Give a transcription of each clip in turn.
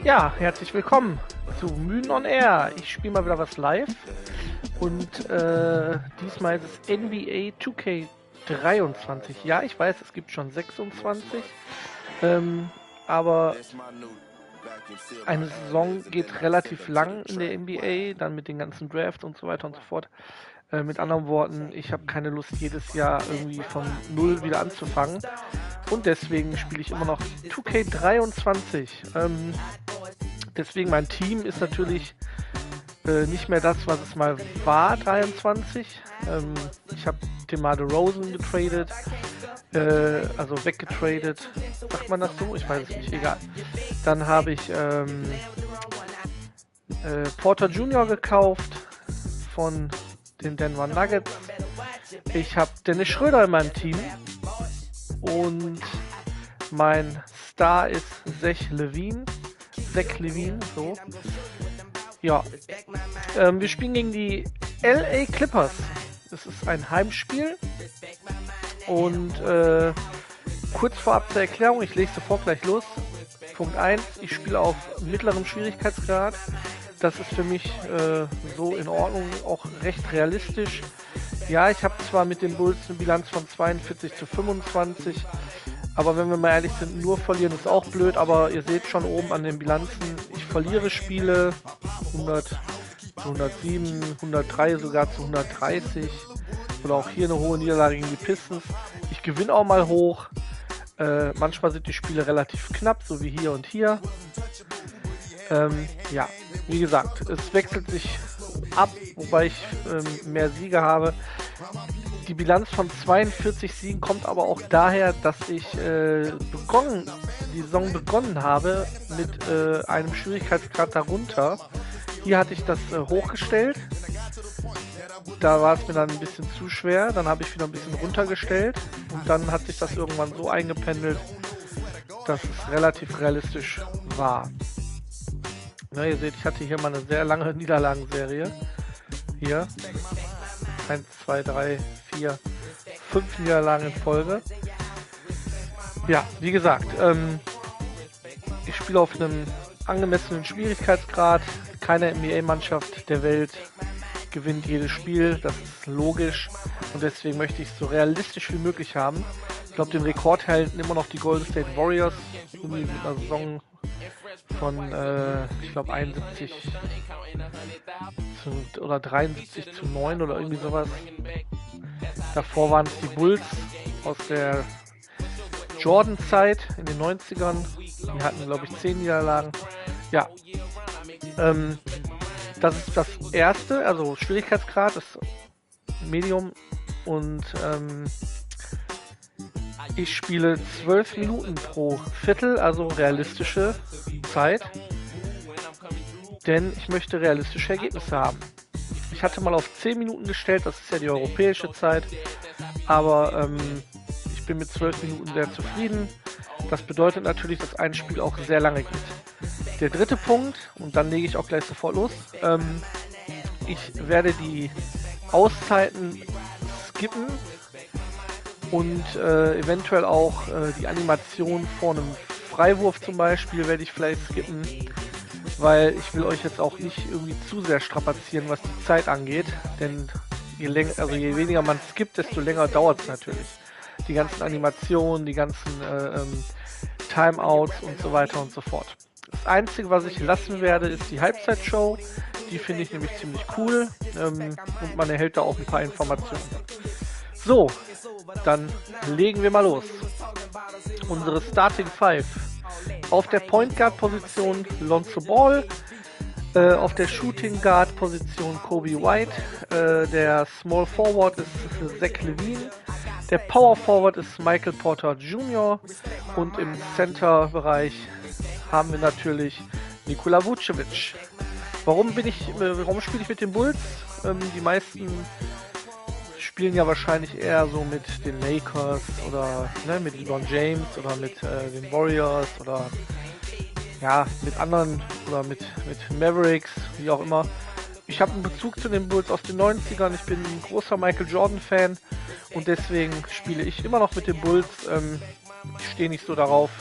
Ja, herzlich willkommen zu Mue Den on Air. Ich spiele mal wieder was live und diesmal ist es NBA 2K23. Ja, ich weiß, es gibt schon 26, aber eine Saison geht relativ lang in der NBA, dann mit den ganzen Drafts und so weiter und so fort. Mit anderen Worten, ich habe keine Lust, jedes Jahr irgendwie von Null wieder anzufangen. Und deswegen spiele ich immer noch 2K23. Deswegen mein Team ist natürlich nicht mehr das, was es mal war, 23. Ich habe DeMar DeRozan getradet, also weggetradet. Sagt man das so? Ich weiß es nicht, egal. Dann habe ich Porter Jr. gekauft von den Denver Nuggets. Ich habe Dennis Schröder in meinem Team und mein Star ist Zach Levine, so. Ja, wir spielen gegen die LA Clippers. Das ist ein Heimspiel und kurz vorab zur Erklärung, ich lege sofort gleich los. Punkt 1, ich spiele auf mittlerem Schwierigkeitsgrad. Das ist für mich so in Ordnung, auch recht realistisch. Ja, ich habe zwar mit den Bulls eine Bilanz von 42:25, aber wenn wir mal ehrlich sind, nur verlieren ist auch blöd, aber ihr seht schon oben an den Bilanzen, ich verliere Spiele 100 zu 107, 103 sogar zu 130 oder auch hier eine hohe Niederlage gegen die Pistons. Ich gewinne auch mal hoch, manchmal sind die Spiele relativ knapp, so wie hier und hier. Ja, wie gesagt, es wechselt sich ab, wobei ich mehr Siege habe. Die Bilanz von 42 Siegen kommt aber auch daher, dass ich die Saison begonnen habe mit einem Schwierigkeitsgrad darunter. Hier hatte ich das hochgestellt. Da war es mir dann ein bisschen zu schwer. Dann habe ich wieder ein bisschen runtergestellt. Und dann hat sich das irgendwann so eingependelt, dass es relativ realistisch war. Ja, ihr seht, ich hatte hier mal eine sehr lange Niederlagenserie. Hier. 1, 2, 3, 4, 5 Niederlagen in Folge. Ja, wie gesagt, ich spiele auf einem angemessenen Schwierigkeitsgrad. Keine NBA-Mannschaft der Welt gewinnt jedes Spiel, das ist logisch. Und deswegen möchte ich es so realistisch wie möglich haben. Ich glaube, den Rekord halten immer noch die Golden State Warriors. Irgendwie mit einer Saison von, ich glaube, 71 oder 73:9 oder irgendwie sowas. Davor waren es die Bulls aus der Jordan-Zeit in den 90ern. Die hatten, glaube ich, 10 Niederlagen. Ja, das ist das erste, also Schwierigkeitsgrad ist Medium und ich spiele 12 Minuten pro Viertel, also realistische Zeit, denn ich möchte realistische Ergebnisse haben. Ich hatte mal auf 10 Minuten gestellt, das ist ja die europäische Zeit, aber ich bin mit 12 Minuten sehr zufrieden. Das bedeutet natürlich, dass ein Spiel auch sehr lange geht. Der dritte Punkt, und dann lege ich auch gleich sofort los, ich werde die Auszeiten skippen und eventuell auch die Animation vor einem Freiwurf zum Beispiel werde ich vielleicht skippen, weil ich will euch jetzt auch nicht irgendwie zu sehr strapazieren, was die Zeit angeht, denn je weniger man skippt, desto länger dauert es natürlich. Die ganzen Animationen, die ganzen Timeouts und so weiter und so fort. Das Einzige, was ich lassen werde, ist die Halbzeitshow. Die finde ich nämlich ziemlich cool und man erhält da auch ein paar Informationen. So, dann legen wir mal los. Unsere Starting Five. Auf der Point Guard Position Lonzo Ball, auf der Shooting Guard Position Kobe White, der Small Forward ist Zach Levine, der Power Forward ist Michael Porter Jr. und im Center Bereich haben wir natürlich Nikola Vucevic. Warum spiele ich mit den Bulls? Die meisten spielen ja wahrscheinlich eher so mit den Lakers oder mit LeBron James oder mit den Warriors oder ja, mit anderen oder mit Mavericks, wie auch immer. Ich habe einen Bezug zu den Bulls aus den 90ern, ich bin ein großer Michael Jordan Fan und deswegen spiele ich immer noch mit den Bulls. Ich stehe nicht so darauf,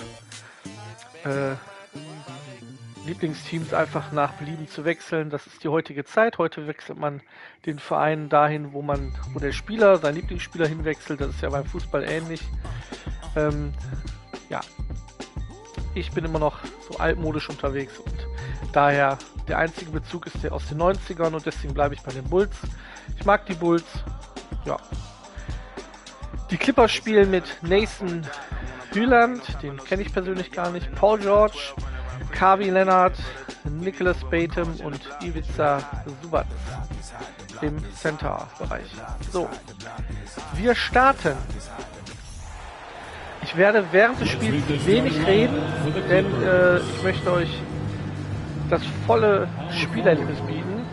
Lieblingsteams einfach nach Belieben zu wechseln. Das ist die heutige Zeit. Heute wechselt man den Verein dahin, wo der Spieler, sein Lieblingsspieler hinwechselt. Das ist ja beim Fußball ähnlich. Ja, ich bin immer noch so altmodisch unterwegs und daher der einzige Bezug ist der aus den 90ern und deswegen bleibe ich bei den Bulls. Ich mag die Bulls. Ja. Die Clippers spielen mit Nathan Hyland, den kenne ich persönlich gar nicht, Paul George, Kawhi Leonard, Nicholas Batum und Ivica Zubac im Center-Bereich. So, wir starten. Ich werde während des Spiels wenig reden, denn ich möchte euch das volle Spielerlebnis bieten.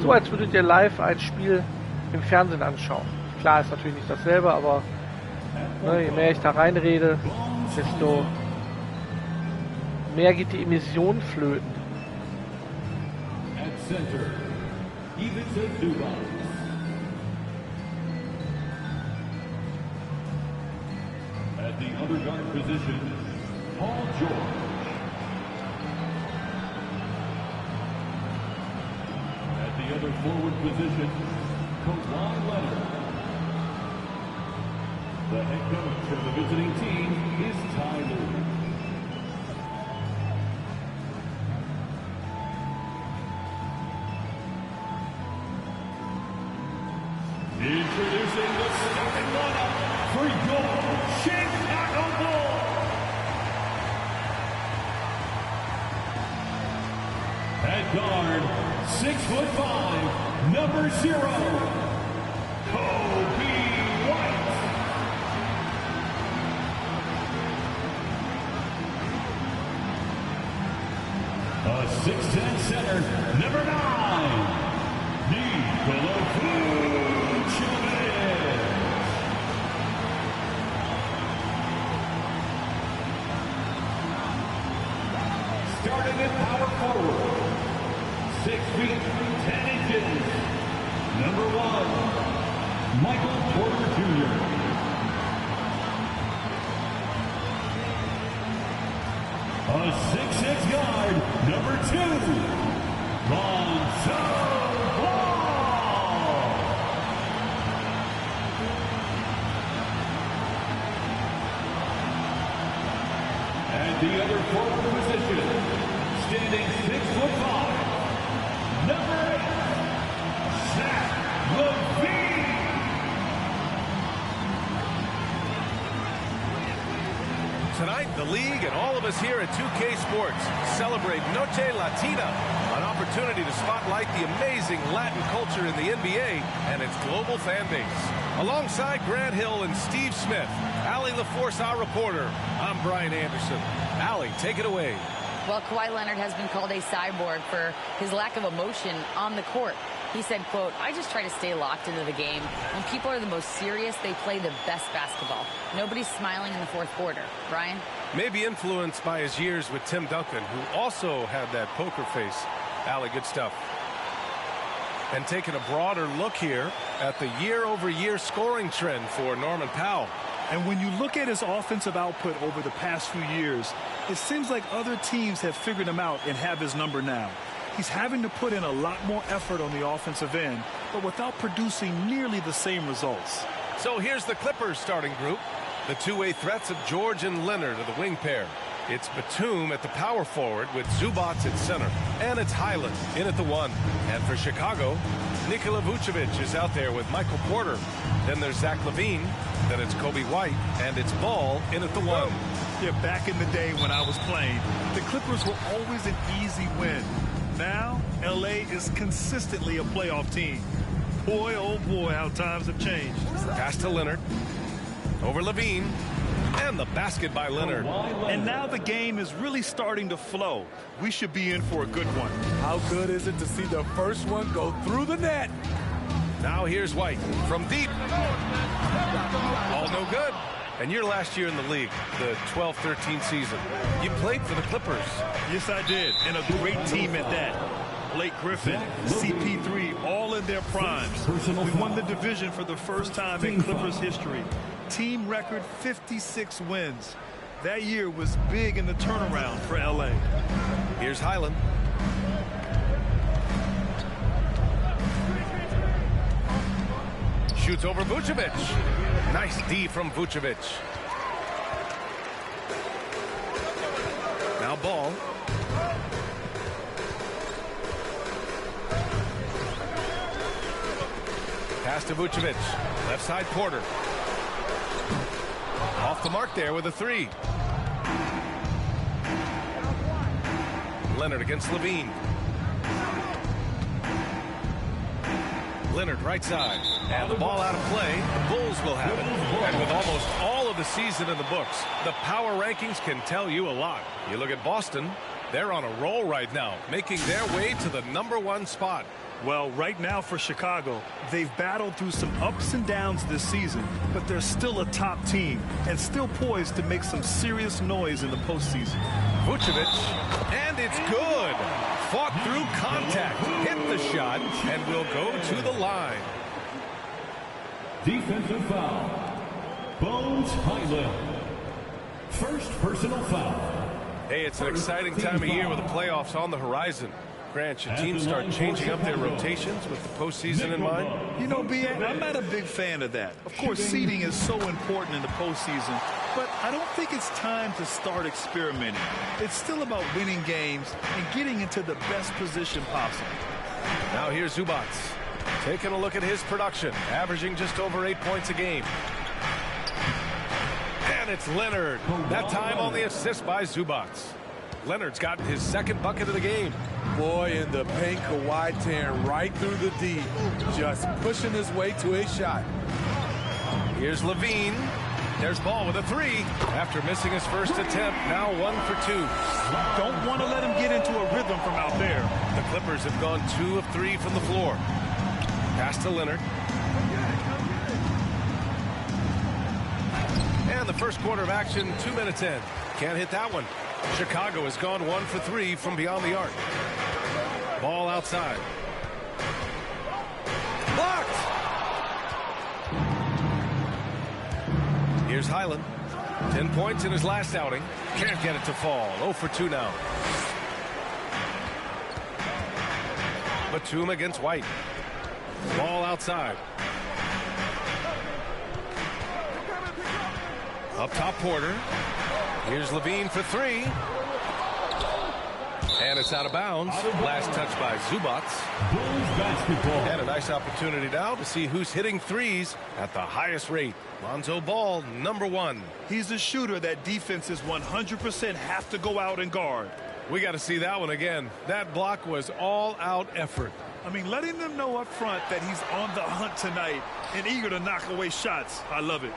So als würdet ihr live ein Spiel im Fernsehen anschauen. Klar, ist natürlich nicht dasselbe, aber je mehr ich da reinrede, desto mehr geht die Emission flöten. At the other guard position, Paul George. At the other forward position, Kawhi Leonard. The head coach of the visiting team is Tyler. Introducing the starting lineup for your Chicago Bulls. At guard, 6'5", number 0, Kobe White. A 6'10" center, number 9, Nikola Vucevic. Starting at power forward, 6 feet, 10 inches, number 1, Michael Porter Jr. A 6'6" guard, number 2, Lonzo Ball. At the other forward position, standing 6'5", number 8, Zach LaVine. Tonight, the league and all of us here at 2K Sports celebrate Noche Latina, an opportunity to spotlight the amazing Latin culture in the NBA and its global fan base. Alongside Grant Hill and Steve Smith, Allie LaForce, our reporter, I'm Brian Anderson. Allie, take it away. Well, Kawhi Leonard has been called a cyborg for his lack of emotion on the court. He said, quote, "I just try to stay locked into the game. When people are the most serious, they play the best basketball. Nobody's smiling in the fourth quarter." Brian? Maybe influenced by his years with Tim Duncan, who also had that poker face. Allie, good stuff. And taking a broader look here at the year-over-year scoring trend for Norman Powell. And when you look at his offensive output over the past few years, it seems like other teams have figured him out and have his number now. He's having to put in a lot more effort on the offensive end, but without producing nearly the same results. So here's the Clippers starting group. The two-way threats of George and Leonard are the wing pair. It's Batum at the power forward with Zubac at center. And it's Hyland in at the 1. And for Chicago, Nikola Vucevic is out there with Michael Porter. Then there's Zach LaVine. Then it's Kobe White. And it's Ball in at the 1. Yeah, back in the day when I was playing, the Clippers were always an easy win. Now, LA is consistently a playoff team. Boy, oh boy, how times have changed. Pass to Leonard. Over LaVine. And the basket by Leonard. And now the game is really starting to flow. We should be in for a good one. How good is it to see the first one go through the net? Now here's White from deep. All no good. And your last year in the league, the 12-13 season, you played for the Clippers. Yes, I did. And a great team at that. Blake Griffin, CP3, all in their primes. We won the division for the first time in Clippers history. Team record 56 wins. That year was big in the turnaround for LA. Here's Highland. Shoots over Vucevic. Nice D from Vucevic. Now Ball. Pass to Vucevic. Left side Porter. Off the mark there with a three. Leonard against Levine. Leonard right side. And the ball out of play. The Bulls will have it. And with almost all of the season in the books, the power rankings can tell you a lot. You look at Boston, they're on a roll right now, making their way to the #1 spot. Well, right now for Chicago, they've battled through some ups and downs this season, but they're still a top team and still poised to make some serious noise in the postseason. Vucevic, and it's good. Fought through contact, hit the shot, and will go to the line. Defensive foul. Bones Highland. First personal foul. Hey, it's an exciting time of year with the playoffs on the horizon. Grant, should teams start changing up their rotations with the postseason in mind? You know, BA, I'm not a big fan of that. Of course, seeding is so important in the postseason, but I don't think it's time to start experimenting. It's still about winning games and getting into the best position possible. Now here's Zubac. Taking a look at his production, averaging just over 8 points a game. And it's Leonard. That time on the assist by Zubac. Leonard's gotten his second bucket of the game. Boy, in the paint, Kawhi tearing right through the D, just pushing his way to a shot. Here's Levine. There's Ball with a three. After missing his first attempt, now 1 for 2. Don't want to let him get into a rhythm from out there. The Clippers have gone 2 of 3 from the floor. Pass to Leonard. And the first quarter of action, 2 minutes in. Can't hit that one. Chicago has gone 1 for 3 from beyond the arc. Ball outside. Blocked! Here's Highland. 10 points in his last outing. Can't get it to fall. 0 for 2 now. Batum against White. Ball outside. Up top Porter. Here's Levine for 3. And it's out of bounds. Last touch by Zubac. And a nice opportunity now to see who's hitting threes at the highest rate. Lonzo Ball, #1. He's a shooter that defenses 100% have to go out and guard. We got to see that one again. That block was all-out effort. I mean, letting them know up front that he's on the hunt tonight and eager to knock away shots. I love it.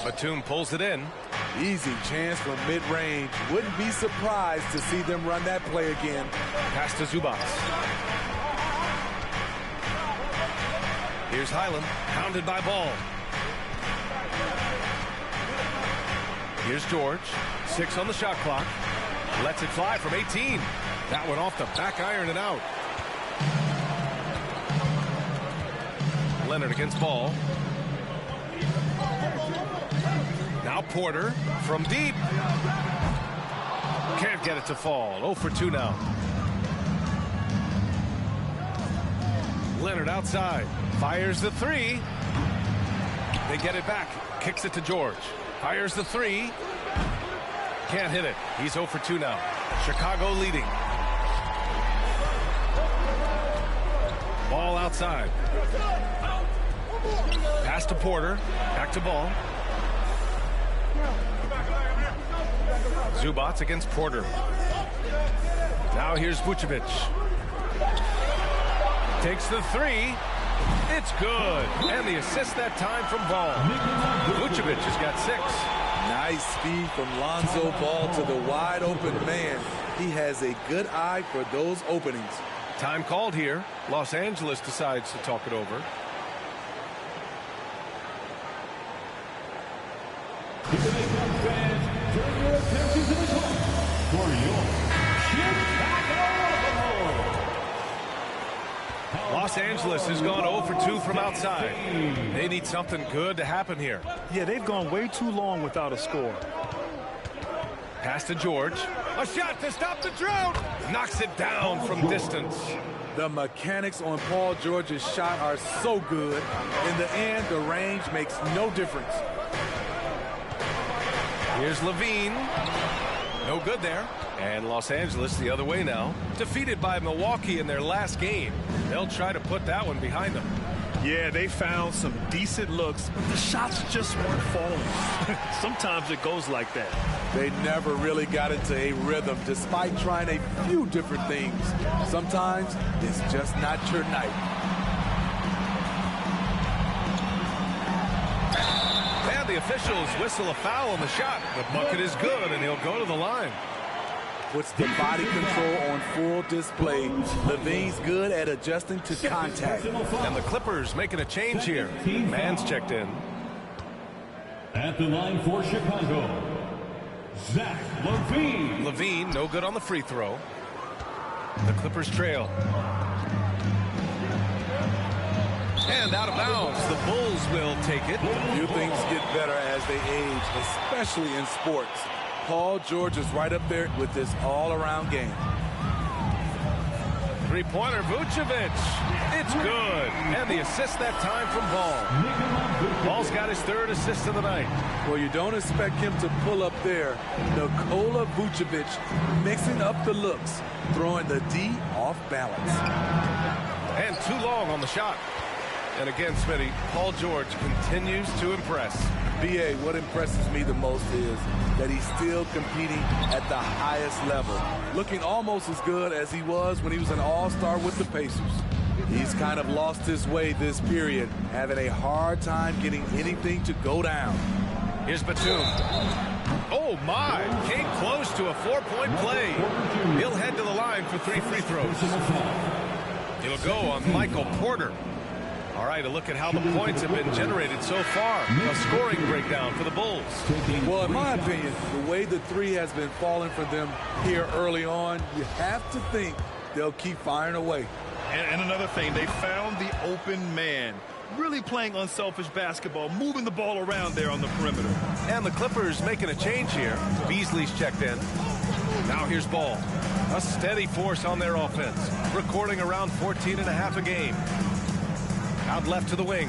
Batum pulls it in. Easy chance from mid-range. Wouldn't be surprised to see them run that play again. Pass to Zubac. Here's Highland, pounded by Ball. Here's George, 6 on the shot clock. Lets it fly from 18. That one off the back iron and out. Leonard against Ball. Now Porter from deep. Can't get it to fall. 0 for 2 now. Leonard outside. Fires the 3. They get it back. Kicks it to George. Fires the 3. Can't hit it. He's 0 for 2 now. Chicago leading. Ball outside. Pass to Porter. Back to Ball. Zubac against Porter. Now here's Vucevic. Takes the 3. It's good. And the assist that time from Ball. Vucevic has got 6. Nice speed from Lonzo Ball to the wide open man. He has a good eye for those openings. Time called here. Los Angeles decides to talk it over. Los Angeles has gone 0 for 2 from outside. They need something good to happen here. Yeah, they've gone way too long without a score. Pass to George. A shot to stop the drought. Knocks it down from distance. The mechanics on Paul George's shot are so good. In the end, the range makes no difference. Here's Levine. No good there. And Los Angeles the other way now. Defeated by Milwaukee in their last game. They'll try to put that one behind them. Yeah, they found some decent looks, but the shots just weren't falling. Sometimes it goes like that. They never really got into a rhythm despite trying a few different things. Sometimes it's just not your night. And the officials whistle a foul on the shot. The bucket is good, and he'll go to the line. Puts the body control on full display. Levine's good at adjusting to contact. And the Clippers making a change here. Mann's checked in. At the line for Chicago, Zach LaVine. LaVine, no good on the free throw. The Clippers trail. And out of bounds. The Bulls will take it. Few things get better as they age, especially in sports. Paul George is right up there with this all-around game. Three-pointer, Vucevic. It's good. And the assist that time from Ball. Ball's got his third assist of the night. Well, you don't expect him to pull up there. Nikola Vucevic mixing up the looks, throwing the D off balance. And too long on the shot. And again, Smitty, Paul George continues to impress. B.A., what impresses me the most is that he's still competing at the highest level, looking almost as good as he was when he was an all-star with the Pacers. He's kind of lost his way this period, having a hard time getting anything to go down. Here's Batum. Oh, my. Came close to a four-point play. He'll head to the line for 3 free throws. He'll go on Michael Porter. All right, a look at how the points have been generated so far. A scoring breakdown for the Bulls. Well, in my opinion, the way the three has been falling for them here early on, you have to think they'll keep firing away. And another thing, they found the open man. Really playing unselfish basketball, moving the ball around there on the perimeter. And the Clippers making a change here. Beasley's checked in. Now here's Ball. A steady force on their offense. Recording around 14.5 a game. Out left to the wing.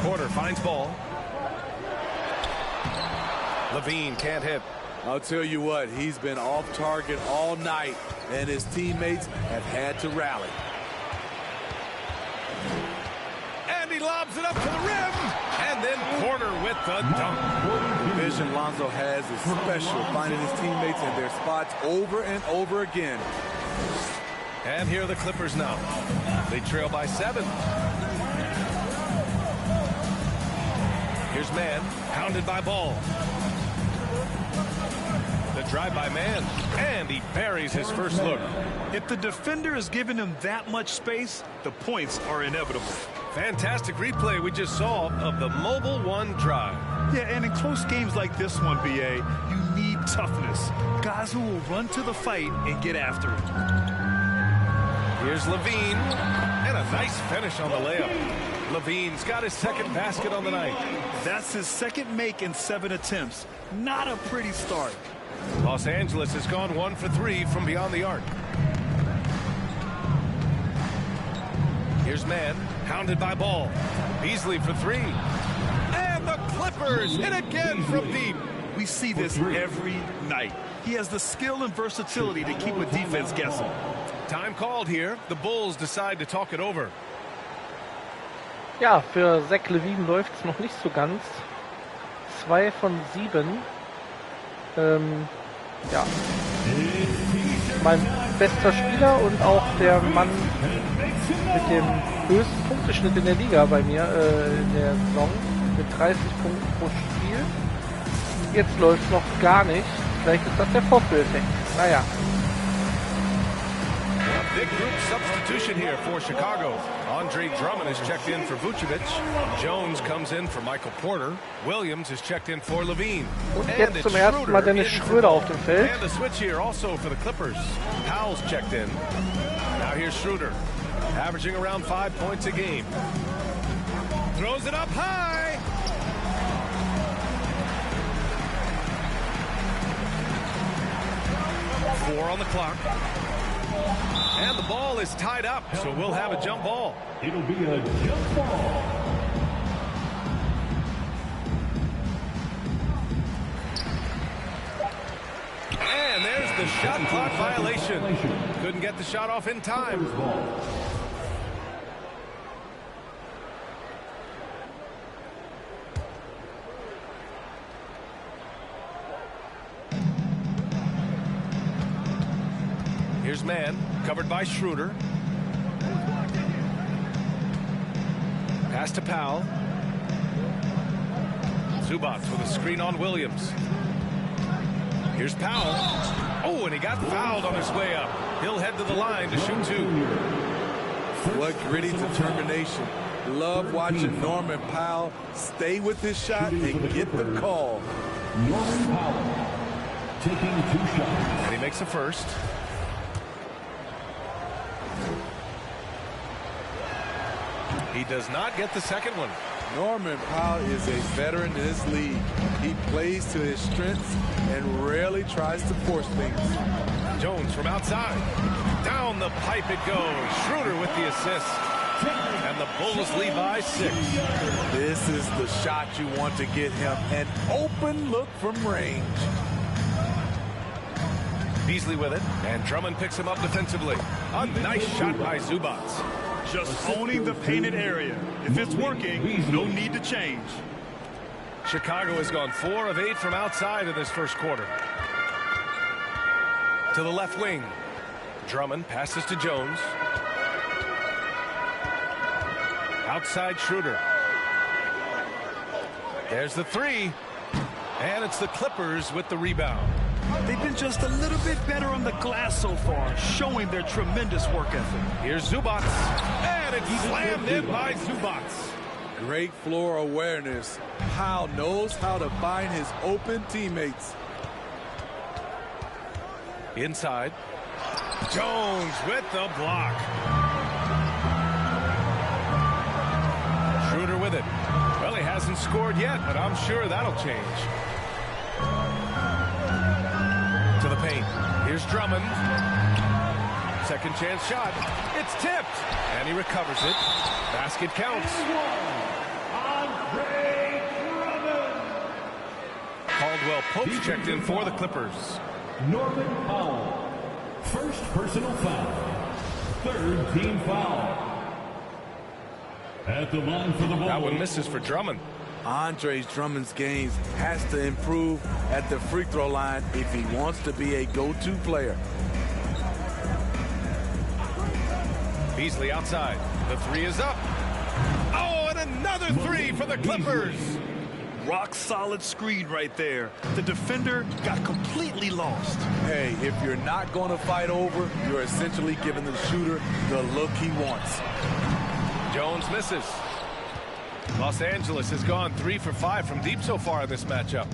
Porter finds Ball. Levine can't hit. I'll tell you what, he's been off target all night, and his teammates have had to rally. And he lobs it up to the rim. And then Porter with the dunk. The vision Lonzo has is special, finding his teammates in their spots over and over again. And here are the Clippers now. They trail by 7. Here's Mann, pounded by Ball. The drive by Mann, and he buries his first look. If the defender is giving him that much space, the points are inevitable. Fantastic replay we just saw of the Mobile One drive. Yeah, and in close games like this one, B.A., you need toughness. Guys who will run to the fight and get after it. Here's Levine, and a nice finish on the layup. Levine's got his second basket on the night. That's his second make in 7 attempts. Not a pretty start. Los Angeles has gone 1 for 3 from beyond the arc. Here's Mann, hounded by Ball. Beasley for 3. And the Clippers hit again from deep. We see this every night. He has the skill and versatility to keep a defense guessing. Time called here. The Bulls decide to talk it over. Ja, für Zach LaVine läuft es noch nicht so ganz. 2 von 7. Ja. Mein bester Spieler und auch der Mann mit dem höchsten Punkteschnitt in der Liga bei mir in der Saison mit 30 Punkten pro Spiel. Jetzt läuft es noch gar nicht. Vielleicht ist das der Vorführeffekt. Naja. Big group substitution here for Chicago. Andre Drummond is checked in for Vucevic. Jones comes in for Michael Porter. Williams is checked in for Levine. Und jetzt zum ersten Mal Dennis Schröder auf dem Feld. And the switch here also for the Clippers. Powell's checked in. Now here's Schroeder, averaging around 5 points a game. Throws it up high. 4 on the clock. And the ball is tied up, so we'll have a jump ball. It'll be a jump ball. And there's the shot clock violation. Couldn't get the shot off in time. Here's man, covered by Schroeder. Pass to Powell. Zubac with a screen on Williams. Here's Powell. Oh, and he got fouled on his way up. He'll head to the line to shoot 2. What gritty determination. Love watching Norman Powell stay with his shot and get the call. Norman Powell taking 2 shots. And he makes the first. He does not get the second one. Norman Powell is a veteran in this league. He plays to his strengths and rarely tries to force things. Jones from outside. Down the pipe it goes. Schroeder with the assist. And the Bulls lead by 6. This is the shot you want to get him. An open look from range. Beasley with it. And Drummond picks him up defensively. A nice shot by Zubac. Just owning the painted area. If it's working, no need to change. Chicago has gone 4 of 8 from outside in this first quarter. To the left wing. Drummond passes to Jones. Outside Schroeder. There's the 3. And it's the Clippers with the rebound. They've been just a little bit better on the glass so far, showing their tremendous work ethic. Here's Zubac. And it's slammed in by Zubac. Great floor awareness. Powell knows how to find his open teammates. Inside. Jones with the block. Schroeder with it. Well, he hasn't scored yet, but I'm sure that'll change. To the paint. Here's Drummond. Second chance shot. It's tipped. And he recovers it. Basket counts. Caldwell Pope's checked in for the Clippers. Norman Powell. First personal foul. Third team foul. At the line for the ball. That one misses for Drummond. Andre Drummond's games has to improve at the free throw line if he wants to be a go-to player. Beasley outside. The 3 is up. Oh, and another 3 for the Clippers. Rock solid screen right there. The defender got completely lost. Hey, if you're not going to fight over, you're essentially giving the shooter the look he wants. Jones misses. Los Angeles has gone 3 for 5 from deep so far in this matchup.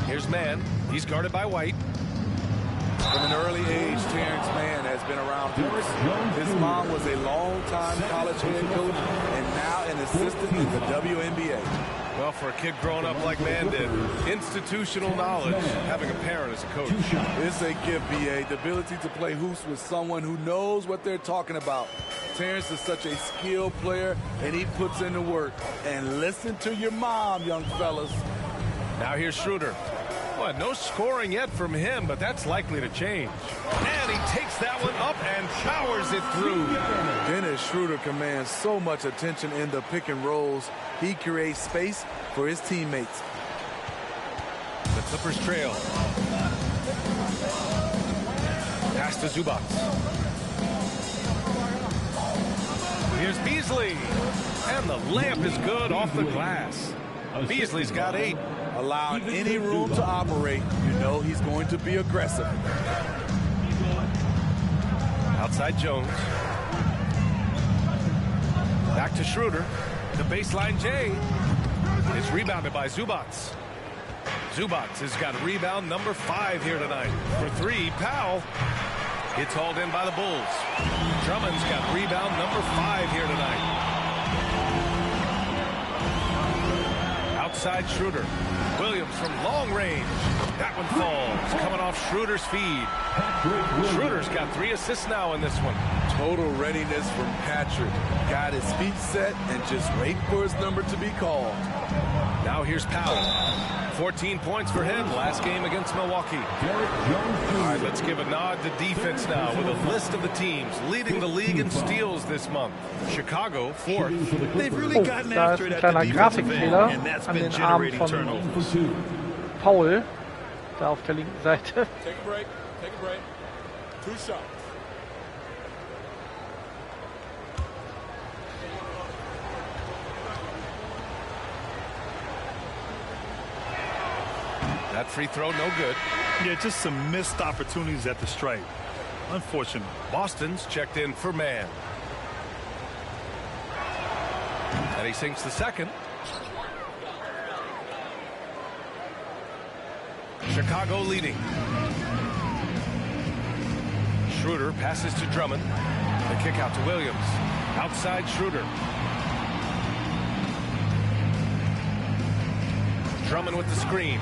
Here's Mann. He's guarded by White. From an early age, Terrence Mann has been around hoops. His mom was a long-time college head coach and now an assistant in the WNBA. Well, for a kid growing up like Mann did, institutional knowledge, having a parent as a coach. It's a gift, B.A. The ability to play hoops with someone who knows what they're talking about. Terrence is such a skilled player, and he puts in the work. And listen to your mom, young fellas. Now here's Schroeder. Well, no scoring yet from him, but that's likely to change. And he takes that one up and powers it through. Dennis Schroeder commands so much attention in the pick and rolls. He creates space for his teammates. The Clippers trail. Pass to Zubac. Here's Beasley. And the layup is good off the glass. Beasley's got 8. Allowing any room to operate, you know he's going to be aggressive. Outside Jones. Back to Schroeder. The baseline J. It's rebounded by Zubac. Zubac has got rebound number 5 here tonight. For 3, Powell. It's hauled in by the Bulls. Drummond's got rebound number 5 here tonight. outside Schroeder. Williams from long range. That one falls, coming off Schroeder's feed. Schroeder's got 3 assists now in this one. Total readiness from Patrick. Got his feet set and just wait for his number to be called. Now here's Powell. 14 points for him last game against Milwaukee. All right, let's give a nod to defense now with a list of the teams leading the league in steals this month. Chicago, 4th. They've really gotten Da after ist it ein at the kleiner defensive end, Grafikfehler and that's an been den Arm generating von turnovers. Paul, da auf der linken Seite. Take a break. Take a break. 2 shots. That free throw, no good. Yeah, just some missed opportunities at the stripe. Unfortunate. Boston's checked in for man. And he sinks the second. Chicago leading. Schroeder passes to Drummond. The kick out to Williams. Outside Schroeder. Drummond with the screen.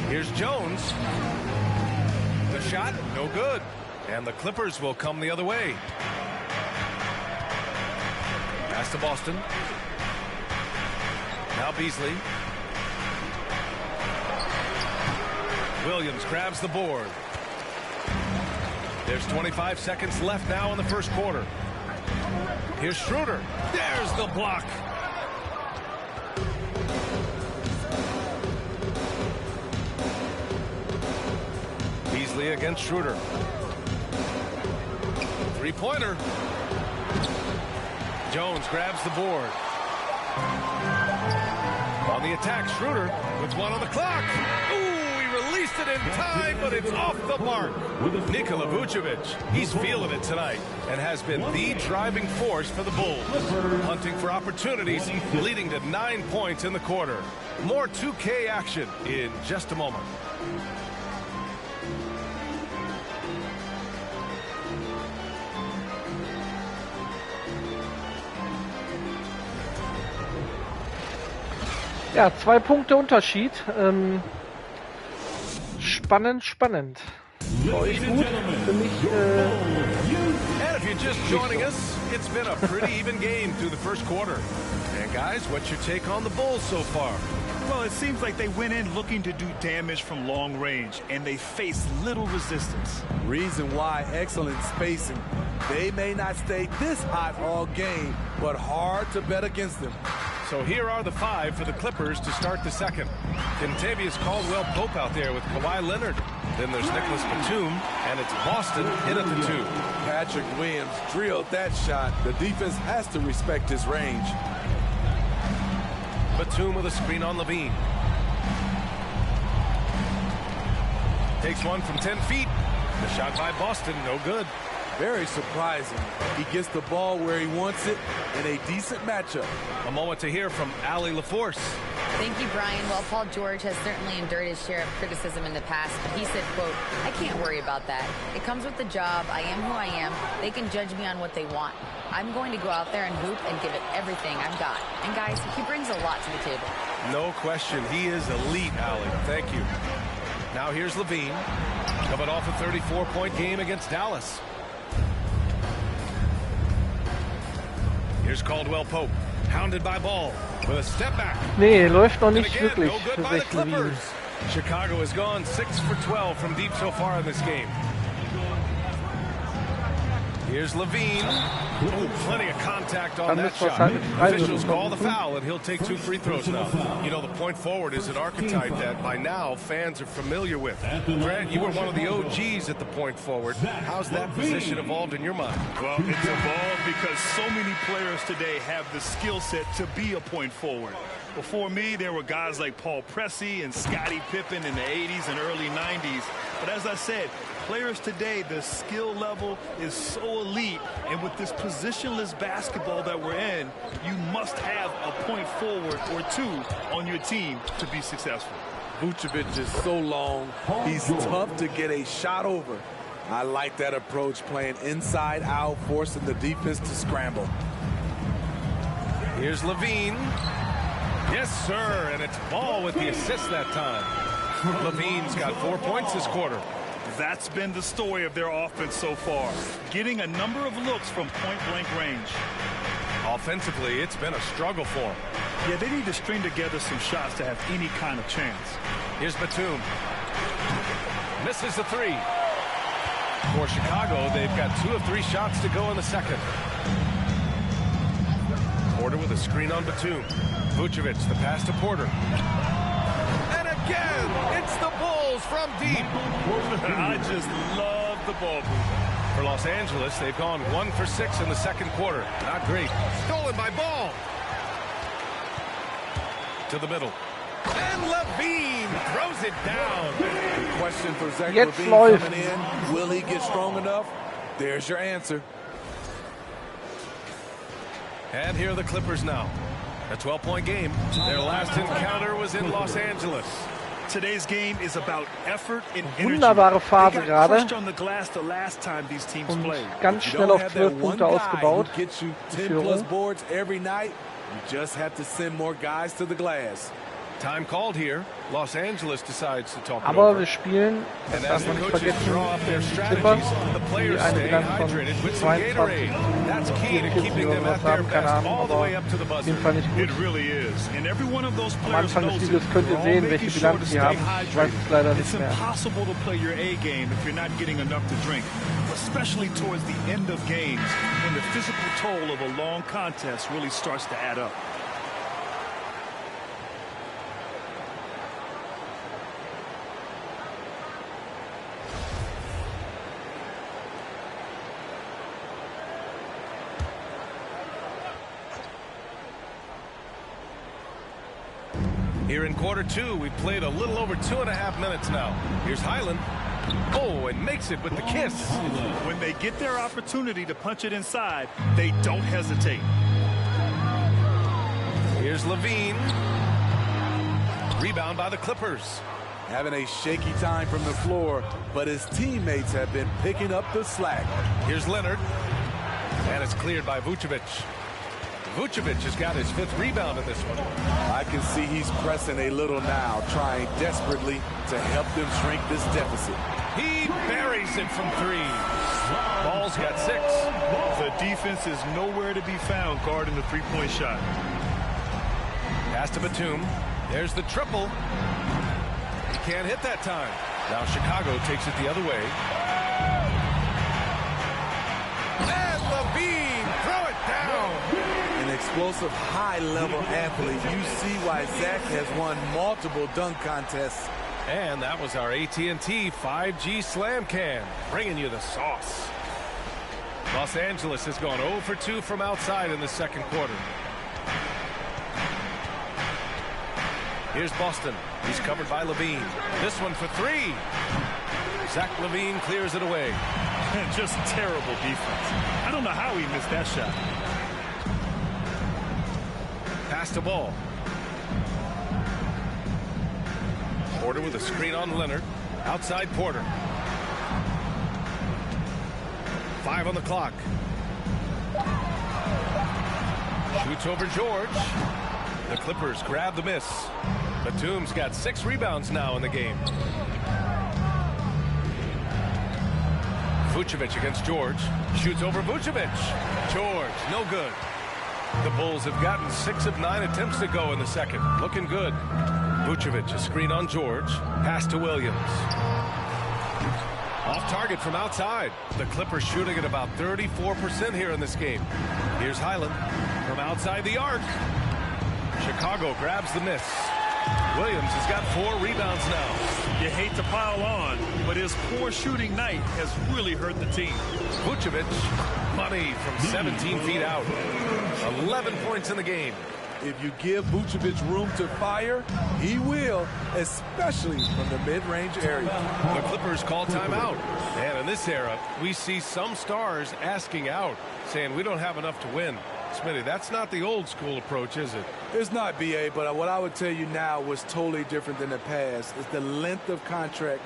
Here's Jones. The shot, no good. And the Clippers will come the other way. Pass to Boston. Now Beasley. Williams grabs the board. There's 25 seconds left now in the first quarter. Here's Schroeder. There's the block. Beasley against Schroeder. Three-pointer. Jones grabs the board. On the attack, Schroeder with 1 on the clock. Ooh, he released it in time, but it's off the mark. Nikola Vucevic, he's feeling it tonight and has been the driving force for the Bulls. Hunting for opportunities, leading to 9 points in the quarter. More 2K action in just a moment. Ja, 2 Punkte Unterschied. Spannend, spannend. Für euch gut, für mich And if you're just joining us, it's been a pretty even game through the first quarter. And guys, what's your take on the Bulls so far? Well, it seems like they went in looking to do damage from long range, and they faced little resistance. Reason why, excellent spacing. They may not stay this hot all game, but hard to bet against them. So here are the 5 for the Clippers to start the second. Kentavious Caldwell-Pope out there with Kawhi Leonard. Then there's Nicholas Batum, and it's Boston in at the 2. Patrick Williams drilled that shot. The defense has to respect his range. Batum with a screen on Levine. Takes one from 10 feet. The shot by Boston, no good. Very surprising. He gets the ball where he wants it in a decent matchup. A moment to hear from Allie LaForce. Thank you, Brian. Well, Paul George has certainly endured his share of criticism in the past, but he said, quote, "I can't worry about that. It comes with the job. I am who I am. They can judge me on what they want. I'm going to go out there and hoop and give it everything I've got." And guys, he brings a lot to the table. No question. He is elite, Allie. Thank you. Now here's Levine. Coming off a 34-point game against Dallas. Here's Caldwell-Pope. Hounded by Ball. With a step back. nee, läuft noch And nicht again, wirklich no good für by the 6 Levine. Clippers. Chicago has gone 6 for 12 from deep so far in this game. Here's Levine. Ooh, plenty of contact on Dann that müssen wir es shot. halt mit Officials Freiwürfen call the versuchen. foul, and he'll take 2 free throws now. You know, the point forward is an archetype that by now fans are familiar with. Grant, you were one of the OGs at the point forward. How's that position evolved in your mind? Well, it's evolved because so many players today have the skill set to be a point forward. Before me, there were guys like Paul Pressey and Scottie Pippen in the 80s and early 90s. But as I said, players today, the skill level is so elite. And with this positionless basketball that we're in, you must have a point forward or 2 on your team to be successful. Vucevic is so long. He's tough to get a shot over. I like that approach, playing inside out, forcing the defense to scramble. Here's Levine. Yes, sir, and it's Ball with the assist that time. Levine's got 4 points this quarter. That's been the story of their offense so far, getting a number of looks from point-blank range. Offensively, it's been a struggle for them. Yeah, they need to string together some shots to have any kind of chance. Here's Batum. Misses the three. For Chicago, they've got 2 of 3 shots to go in the second. Porter with a screen on Batum. Vucevic, the pass to Porter. And again, it's the Bulls from deep. I just love the ball movement. For Los Angeles, they've gone 1 for 6 in the second quarter. Not great. Stolen by Ball. To the middle. And Levine throws it down. Question for Zach Jetzt Levine läuft. coming in. Will he get strong enough? There's your answer. And here are the Clippers now. A 12-point game. Their last encounter was in Los Angeles. Today's game is about effort and energy. Wunderbare Phase They got gerade. crushed on the glass the last time these teams Und played. ganz You schnell don't auf have 12 that one Punkte guy ausgebaut. who gets you Die 10 plus Führung. boards every night. You just have to send more guys to the glass. Time called here. Los Angeles decides to talk it Aber over. wir spielen, das And darf as man the nicht coaches vergessen, draw up their Clippers, strategies, the die players eine staying Bilanz von hydrated with some 22, Gatorade. That's key to 44 keeping oder them was at their haben, keine best Ahnung, all the aber way up to the auf buzzer. jeden Fall nicht It gut. really is. And every one of those Am players Anfang des knows Videos it. könnt ihr They're all sehen, making welche sure to Bilanz sie stay haben. Ich weiß hydrated. es leider It's nicht mehr. impossible to play your A game if you're not getting enough to drink, especially towards the end of games when the physical toll of a long contest really starts to add up. Here in quarter 2, we've played a little over 2.5 minutes now. Here's Highland. Oh, and makes it with the kiss. When they get their opportunity to punch it inside, they don't hesitate. Here's Levine. Rebound by the Clippers. Having a shaky time from the floor, but his teammates have been picking up the slack. Here's Leonard. And it's cleared by Vucevic. Vucevic has got his 5th rebound in this one. I can see he's pressing a little now, trying desperately to help them shrink this deficit. He buries it from 3. Ball's got 6. The defense is nowhere to be found guarding the three-point shot. Pass to Batum. There's the triple. He can't hit that time. Now Chicago takes it the other way. And Levine, throw it down. An explosive, high-level athlete. You see why Zach has won multiple dunk contests. And that was our AT&T 5G Slam Can, bringing you the sauce. Los Angeles has gone 0 for 2 from outside in the second quarter. Here's Boston. He's covered by Levine. This one for 3. Zach Levine clears it away. Just terrible defense. I don't know how he missed that shot. Pass to Ball. Porter with a screen on Leonard. Outside Porter. 5 on the clock. Shoots over George. The Clippers grab the miss. Batum's got 6 rebounds now in the game. Vucevic against George. Shoots over Vucevic. George, no good. The Bulls have gotten 6 of 9 attempts to go in the second. Looking good. Vucevic, a screen on George. Pass to Williams. Off target from outside. The Clippers shooting at about 34% here in this game. Here's Highland from outside the arc. Chicago grabs the miss. Williams has got 4 rebounds now. You hate to pile on, but his poor shooting night has really hurt the team. Vucevic, money from 17 feet out. 11 points in the game. If you give Vucevic room to fire, he will, especially from the mid-range area. The Clippers call timeout. And in this era, we see some stars asking out, saying we don't have enough to win. Smitty, that's not the old school approach, is it? It's not, BA, but what I would tell you now was totally different than the past. It's the length of contract.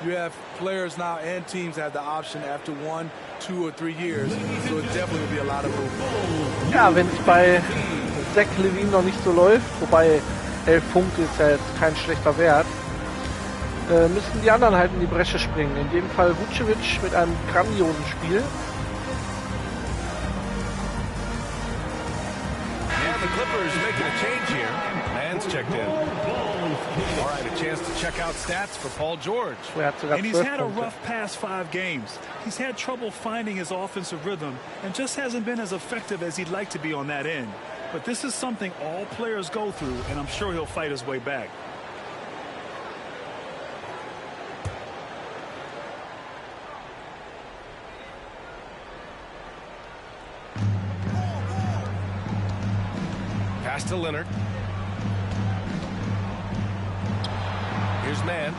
You have players now and teams have the option after 1, 2, or 3 years. So it definitely will be a lot of movement. Ja, wenn es bei Zach LaVine noch nicht so läuft, wobei 11 Punkte ist ja jetzt kein schlechter Wert, müssen die anderen halt in die Bresche springen. In dem Fall Vucevic mit einem grandiosen Spiel. And the Clippers making a change here. Man's checked in. All right, a chance to check out stats for Paul George. And he's had a rough past 5 games. He's had trouble finding his offensive rhythm and just hasn't been as effective as he'd like to be on that end. But this is something all players go through, and I'm sure he'll fight his way back. Pass to Leonard. Here's Man.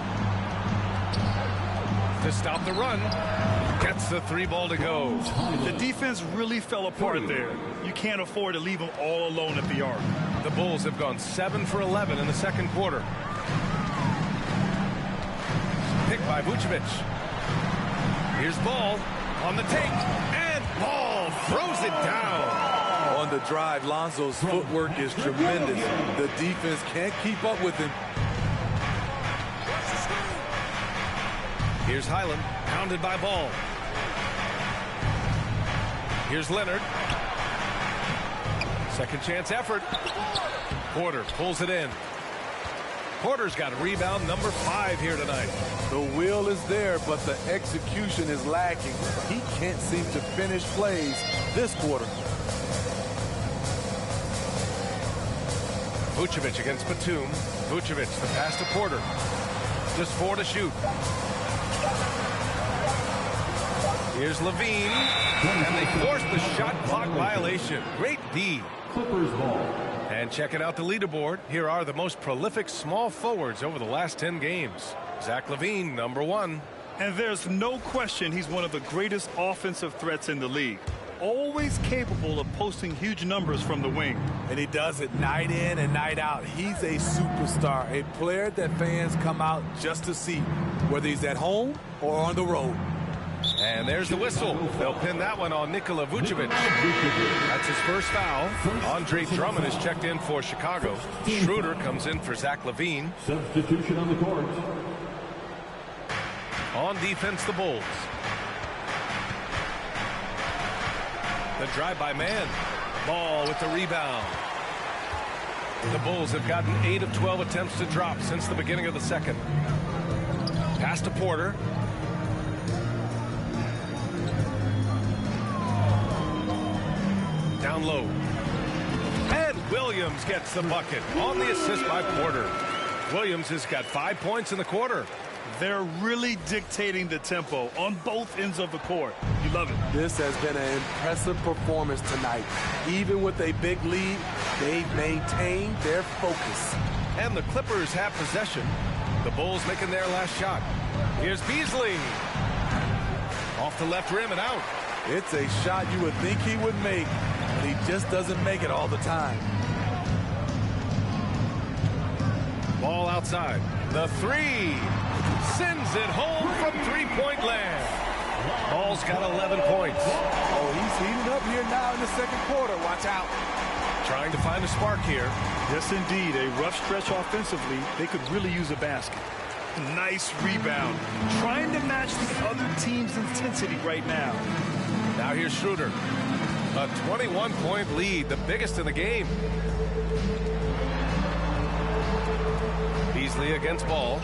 To stop the run. Gets the 3 ball to go. The defense really fell apart there. You can't afford to leave them all alone at the arc. The Bulls have gone 7 for 11 in the second quarter. Pick by Vucevic. Here's Ball on the take. And Ball throws it down. On the drive, Lonzo's footwork is tremendous. The defense can't keep up with him. Here's Highland, pounded by Ball. Here's Leonard. Second chance effort. Porter pulls it in. Porter's got rebound number 5 here tonight. The will is there, but the execution is lacking. He can't seem to finish plays this quarter. Vucevic against Batum. Vucevic, the pass to Porter. Just 4 to shoot. Here's LaVine. And they force the shot clock violation. Great D. Clippers ball. And checking out the leaderboard, here are the most prolific small forwards over the last 10 games. Zach LaVine, number 1. And there's no question he's one of the greatest offensive threats in the league. Always capable of posting huge numbers from the wing. And he does it night in and night out. He's a superstar, a player that fans come out just to see, whether he's at home or on the road. And there's the whistle. They'll pin that one on Nikola Vucevic. That's his first foul. Andre Drummond is checked in for Chicago. Schroeder comes in for Zach LaVine. Substitution on the court. On defense, the Bulls. The drive by Man. Ball with the rebound. The Bulls have gotten 8 of 12 attempts to drop since the beginning of the second. Pass to Porter. Down low. And Williams gets the bucket on the assist by Porter. Williams has got 5 points in the quarter. They're really dictating the tempo on both ends of the court. You love it. This has been an impressive performance tonight. Even with a big lead, they've maintained their focus. And the Clippers have possession. The Bulls making their last shot. Here's Beasley. Off the left rim and out. It's a shot you would think he would make, but he just doesn't make it all the time. Ball outside. The 3. Sends it home from 3-point land. Ball's got 11 points. Oh, he's heating up here now in the second quarter. Watch out. Trying to find a spark here. Yes, indeed. A rough stretch offensively. They could really use a basket. Nice rebound. Trying to match the other team's intensity right now. Now here's Schroeder. A 21-point lead, the biggest in the game. Beasley against Ball.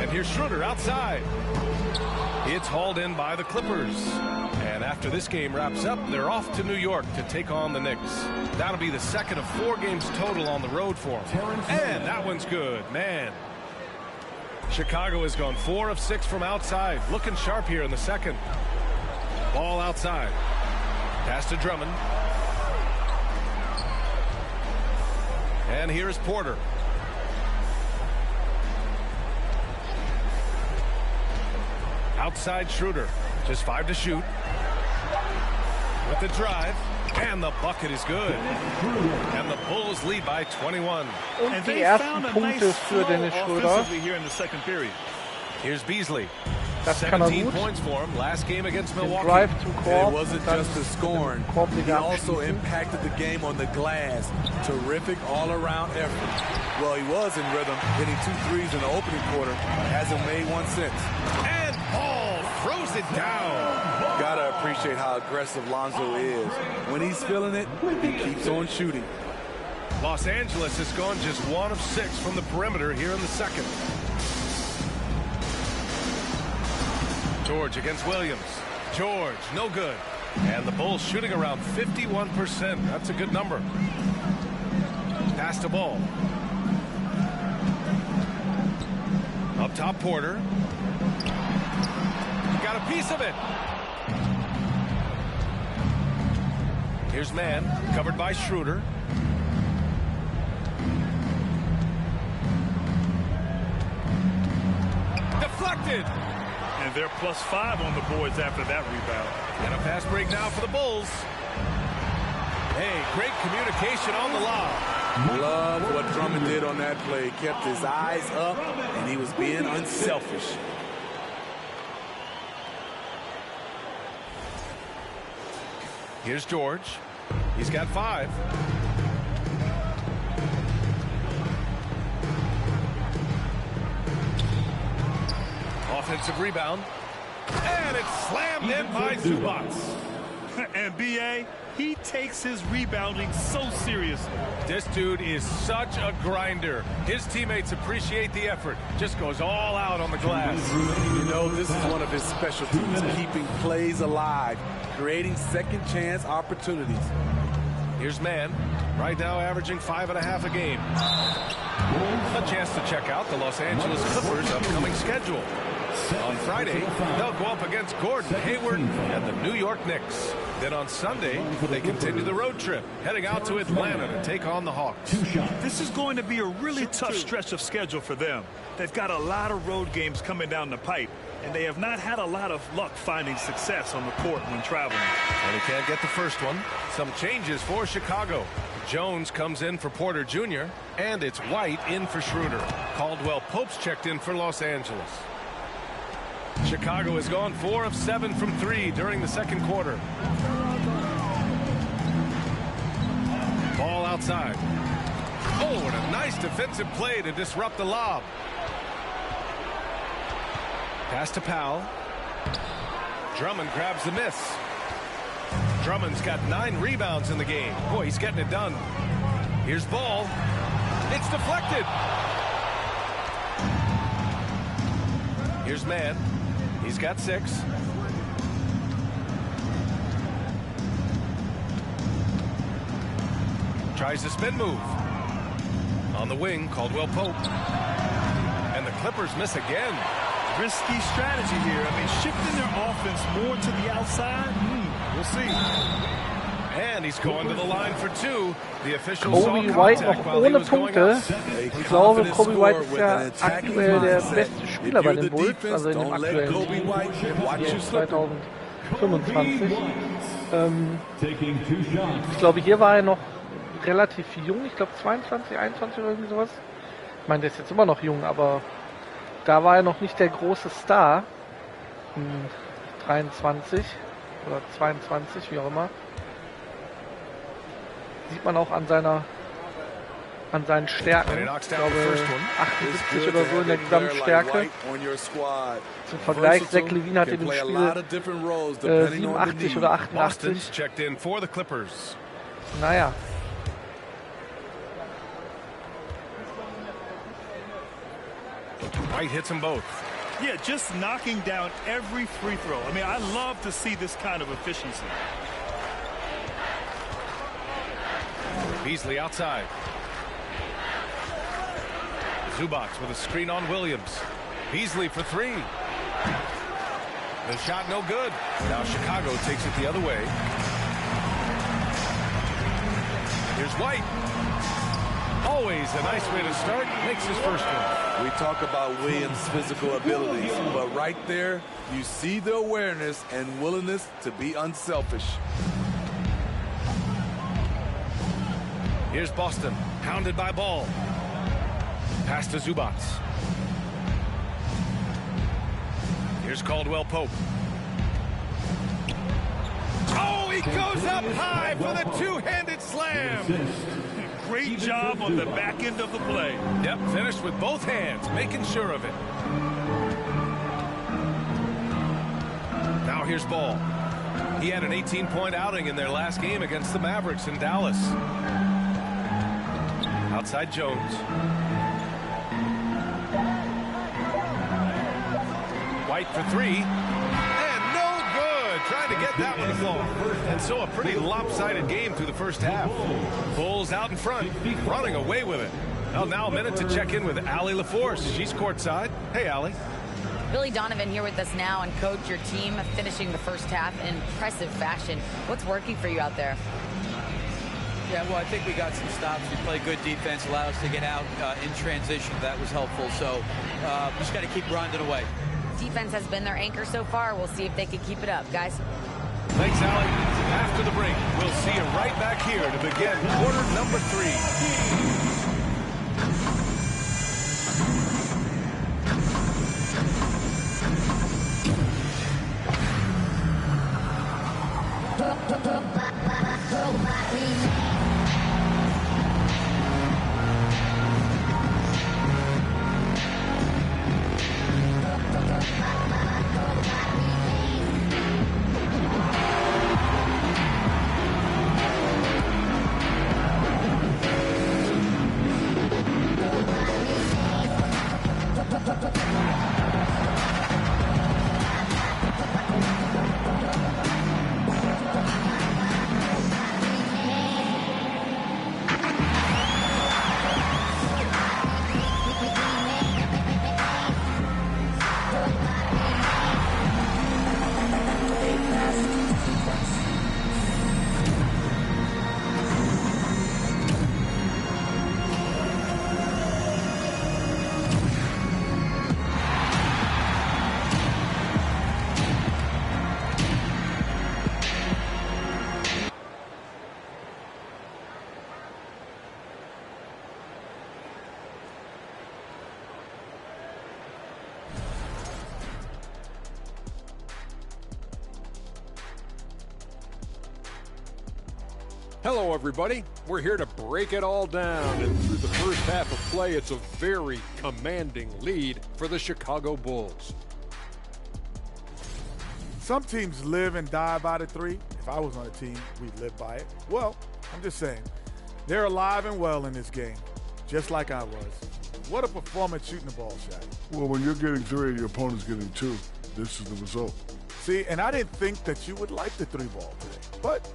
And here's Schroeder outside. It's hauled in by the Clippers. And after this game wraps up, they're off to New York to take on the Knicks. That'll be the second of 4 games total on the road for them. And that one's good, man. Chicago has gone 4 of 6 from outside. Looking sharp here in the second. Ball outside. Pass to Drummond. And here's Porter. Outside Schroeder. Just 5 to shoot. With the drive. And the bucket is good. And the Bulls lead by 21. Und And die they ersten found a Punkte nice für flow Dennis Schröder. offensively here in the second period. Here's Beasley. Das kann er 17 gut. points for him last game against Den Milwaukee. Drive zum And Korb. it wasn't just the scoring. He Korbleger also abschließen. impacted the game on the glass. Terrific all-around effort. Well, he was in rhythm, hitting 2 threes in the opening quarter. Hasn't made one since. And Paul throws it down. Gotta appreciate how aggressive Lonzo is. When he's feeling it, he keeps on shooting. Los Angeles has gone just 1 of 6 from the perimeter here in the second. George against Williams. George, no good. And the Bulls shooting around 51%. That's a good number. Pass to Ball. Up top, Porter. Got a piece of it. Here's Mann, covered by Schroeder. Deflected. And they're +5 on the boards after that rebound. And a fast break now for the Bulls. Hey, great communication on the lob. Love what Drummond did on that play. Kept his eyes up, and he was being unselfish. Here's George. He's got 5. Offensive rebound. And it's slammed in by Zubac. And B.A., he takes his rebounding so seriously. This dude is such a grinder. His teammates appreciate the effort. Just goes all out on the glass. You know, this is one of his specialties, keeping plays alive, creating second chance opportunities. Here's Mann, right now averaging 5.5 a game. A chance to check out the Los Angeles Clippers' upcoming schedule. On Friday, they'll go up against Gordon Hayward and the New York Knicks. Then on Sunday, they continue the road trip, heading out to Atlanta to take on the Hawks. This is going to be a really tough stretch of schedule for them. They've got a lot of road games coming down the pipe, and they have not had a lot of luck finding success on the court when traveling. And he can't get the first one. Some changes for Chicago. Jones comes in for Porter Jr., and it's White in for Schroeder. Caldwell Pope's checked in for Los Angeles. Chicago has gone 4 of 7 from 3 during the second quarter. Ball outside. Oh, and a nice defensive play to disrupt the lob. Pass to Powell. Drummond grabs the miss. Drummond's got 9 rebounds in the game. Boy, he's getting it done. Here's Ball. It's deflected. Here's Mann. He's got 6. Tries the spin move. On the wing, Caldwell Pope. And the Clippers miss again. Risky strategy here. I mean, shifting their offense more to the outside. We'll see. And he's going to the line for 2. The official Kobe saw White contact noch while he ohne was going Punkte. up. Ich glaube, Kobe White ist ja aktuell der beste Spieler bei den Bulls, also in dem aktuellen Team 2025. Ich glaube, hier war er noch relativ jung. Ich glaube 22, 21 oder irgendwie sowas. Ich meine, der ist jetzt immer noch jung, aber da war er noch nicht der große Star. 23 oder 22, wie auch immer. Sieht man auch an seinen Stärken. Ich glaube 78 oder so in der Gesamtstärke. Zum Vergleich, Zach LaVine hat in dem Spiel 87 oder 88. Naja. White hits them both. Yeah, just knocking down every free throw. I mean, I love to see this kind of efficiency. Beasley outside. Zubac with a screen on Williams. Beasley for 3. The shot no good. Now Chicago takes it the other way. Here's White. Always a nice way to start. Makes his first one. We talk about Williams' physical abilities, but right there, you see the awareness and willingness to be unselfish. Here's Boston, hounded by Ball. Pass to Zubac. Here's Caldwell Pope. Oh, he goes up high for the two-handed slam. Great job on the back end of the play. Yep, finished with both hands, making sure of it. Now here's Ball. He had an 18-point outing in their last game against the Mavericks in Dallas. Outside Jones. White for three. And no good. Trying to get that one to fall. And so a pretty lopsided game through the first half. Bulls out in front, running away with it. Well, now a minute to check in with Allie LaForce. She's courtside. Hey, Allie. Billy Donovan here with us now, and coach, your team finishing the first half in impressive fashion. What's working for you out there? Yeah, well, I think we got some stops. We played good defense, allowed us to get out in transition. That was helpful. So just got to keep grinding away. Defense has been their anchor so far. We'll see if they can keep it up, guys. Thanks, Allie. After the break, we'll see you right back here to begin quarter number 3. Hello, everybody. We're here to break it all down, and through the first half of play, it's a very commanding lead for the Chicago Bulls. Some teams live and die by the three. If I was on a team, we'd live by it. Well, I'm just saying, they're alive and well in this game, just like I was. What a performance shooting the ball, Shaq. Well, when you're getting 3 and your opponent's getting 2, this is the result. See, and I didn't think that you would like the 3-ball today, but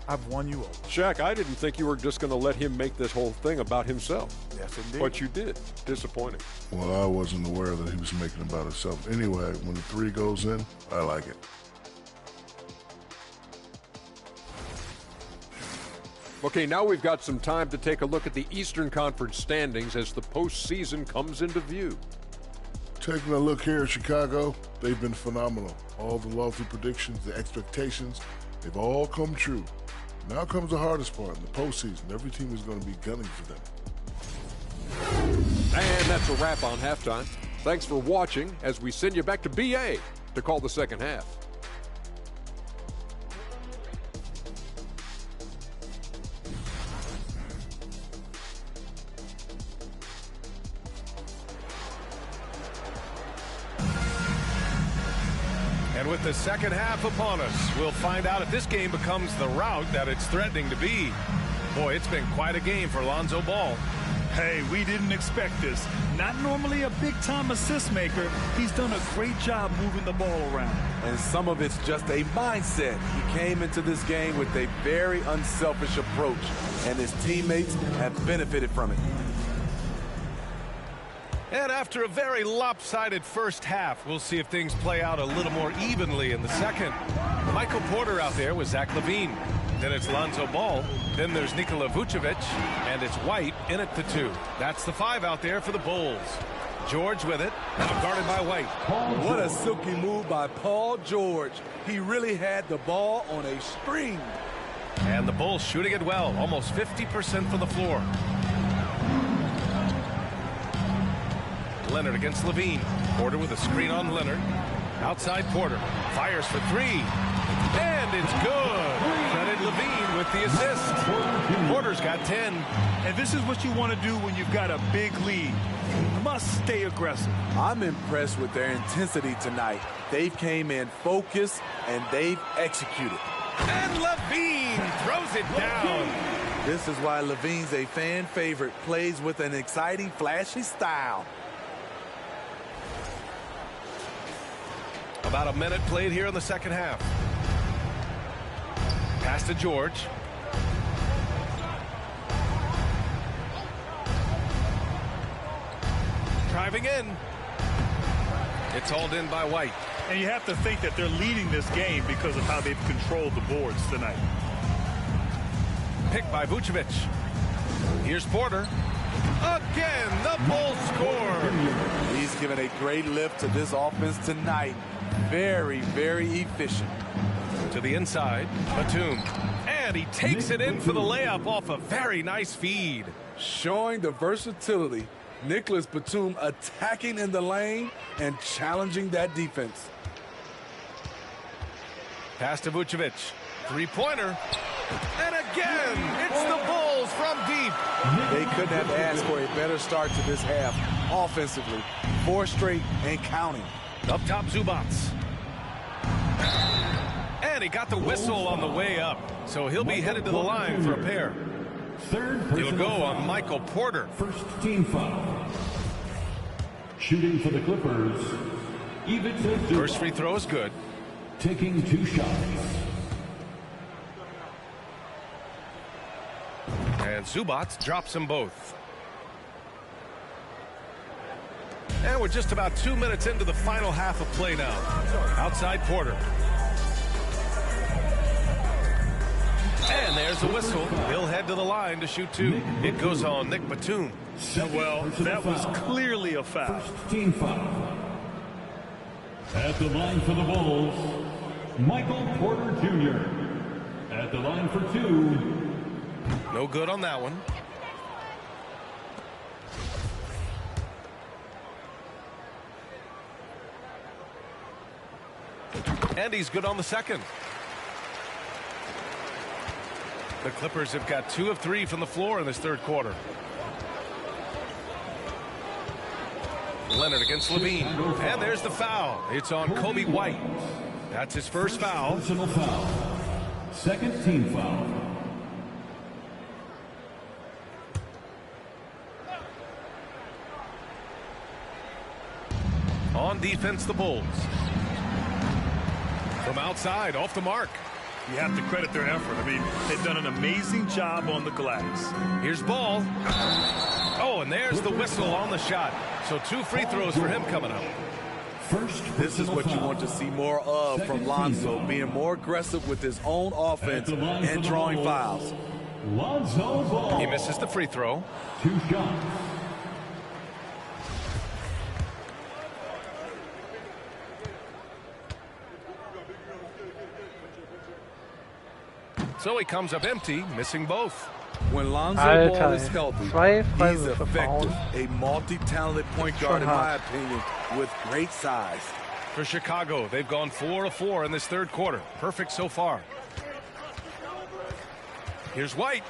I've won you over. Shaq, I didn't think you were just going to let him make this whole thing about himself. Yes, indeed. But you did. Disappointing. Well, I wasn't aware that he was making it about himself. Anyway, when the 3 goes in, I like it. Okay, now we've got some time to take a look at the Eastern Conference standings as the postseason comes into view. Taking a look here at Chicago, they've been phenomenal. All the lofty predictions, the expectations, they've all come true. Now comes the hardest part in the postseason. Every team is going to be gunning for them. And that's a wrap on halftime. Thanks for watching as we send you back to BA to call the second half. And with the second half upon us, we'll find out if this game becomes the rout that it's threatening to be. Boy, it's been quite a game for Lonzo Ball. Hey, we didn't expect this. Not normally a big-time assist maker. He's done a great job moving the ball around. And some of it's just a mindset. He came into this game with a very unselfish approach, and his teammates have benefited from it. And after a very lopsided first half, we'll see if things play out a little more evenly in the second. Michael Porter out there with Zach LaVine. Then it's Lonzo Ball. Then there's Nikola Vucevic. And it's White in at the 2. That's the 5 out there for the Bulls. George with it. Now guarded by White. What a silky move by Paul George. He really had the ball on a string. And the Bulls shooting it well. Almost 50% from the floor. Leonard against LaVine. Porter with a screen on Leonard. Outside Porter. Fires for three. And it's good. Credit Levine with the assist. Porter's got 10. And this is what you want to do when you've got a big lead. You must stay aggressive. I'm impressed with their intensity tonight. They've came in focused and they've executed. And Levine throws it down. This is why Levine's a fan favorite. Plays with an exciting, flashy style. About a minute played here in the second half. Pass to George. Driving in. It's hauled in by White. And you have to think that they're leading this game because of how they've controlled the boards tonight. Picked by Vucevic. Here's Porter. Again, the Bulls score. He's given a great lift to this offense tonight. Very, very efficient. To the inside, Batum. And he takes it in for the layup off a very nice feed. Showing the versatility. Nicholas Batum attacking in the lane and challenging that defense. Pass to Vucevic. Three-pointer. And again, it's the Bulls from deep. They couldn't have asked for a better start to this half. Offensively, 4 straight and counting. Up top, Zubac. And he got the whistle on the way up. So he'll be headed to the line for a pair. He'll go on Michael Porter. First team foul. Shooting for the Clippers. First free throw is good. Taking 2 shots. And Zubac drops them both. And we're just about 2 minutes into the final half of play now. Outside Porter. And there's the whistle. He'll head to the line to shoot 2. It goes on Nick Batum. Well, that was clearly a foul. First team foul. At the line for the Bulls, Michael Porter Jr. At the line for 2. No good on that one. And he's good on the second. The Clippers have got 2 of 3 from the floor in this third quarter. Leonard against Levine. And there's the foul. It's on Kobe White. That's his first foul. Personal foul. Second team foul. On defense, the Bulls. From outside, off the mark. You have to credit their effort. I mean, they've done an amazing job on the glass. Here's Ball. Oh, and there's the whistle on the shot. So 2 free throws for him coming up. This is what you want to see more of from Lonzo, being more aggressive with his own offense and drawing fouls. Lonzo Ball. He misses the free throw. 2 shots. So he comes up empty, missing both. When Lonzo Ball is healthy, he's effective. A multi-talented point guard, in my opinion, with great size. For Chicago, they've gone 4 of 4 in this third quarter. Perfect so far. Here's White.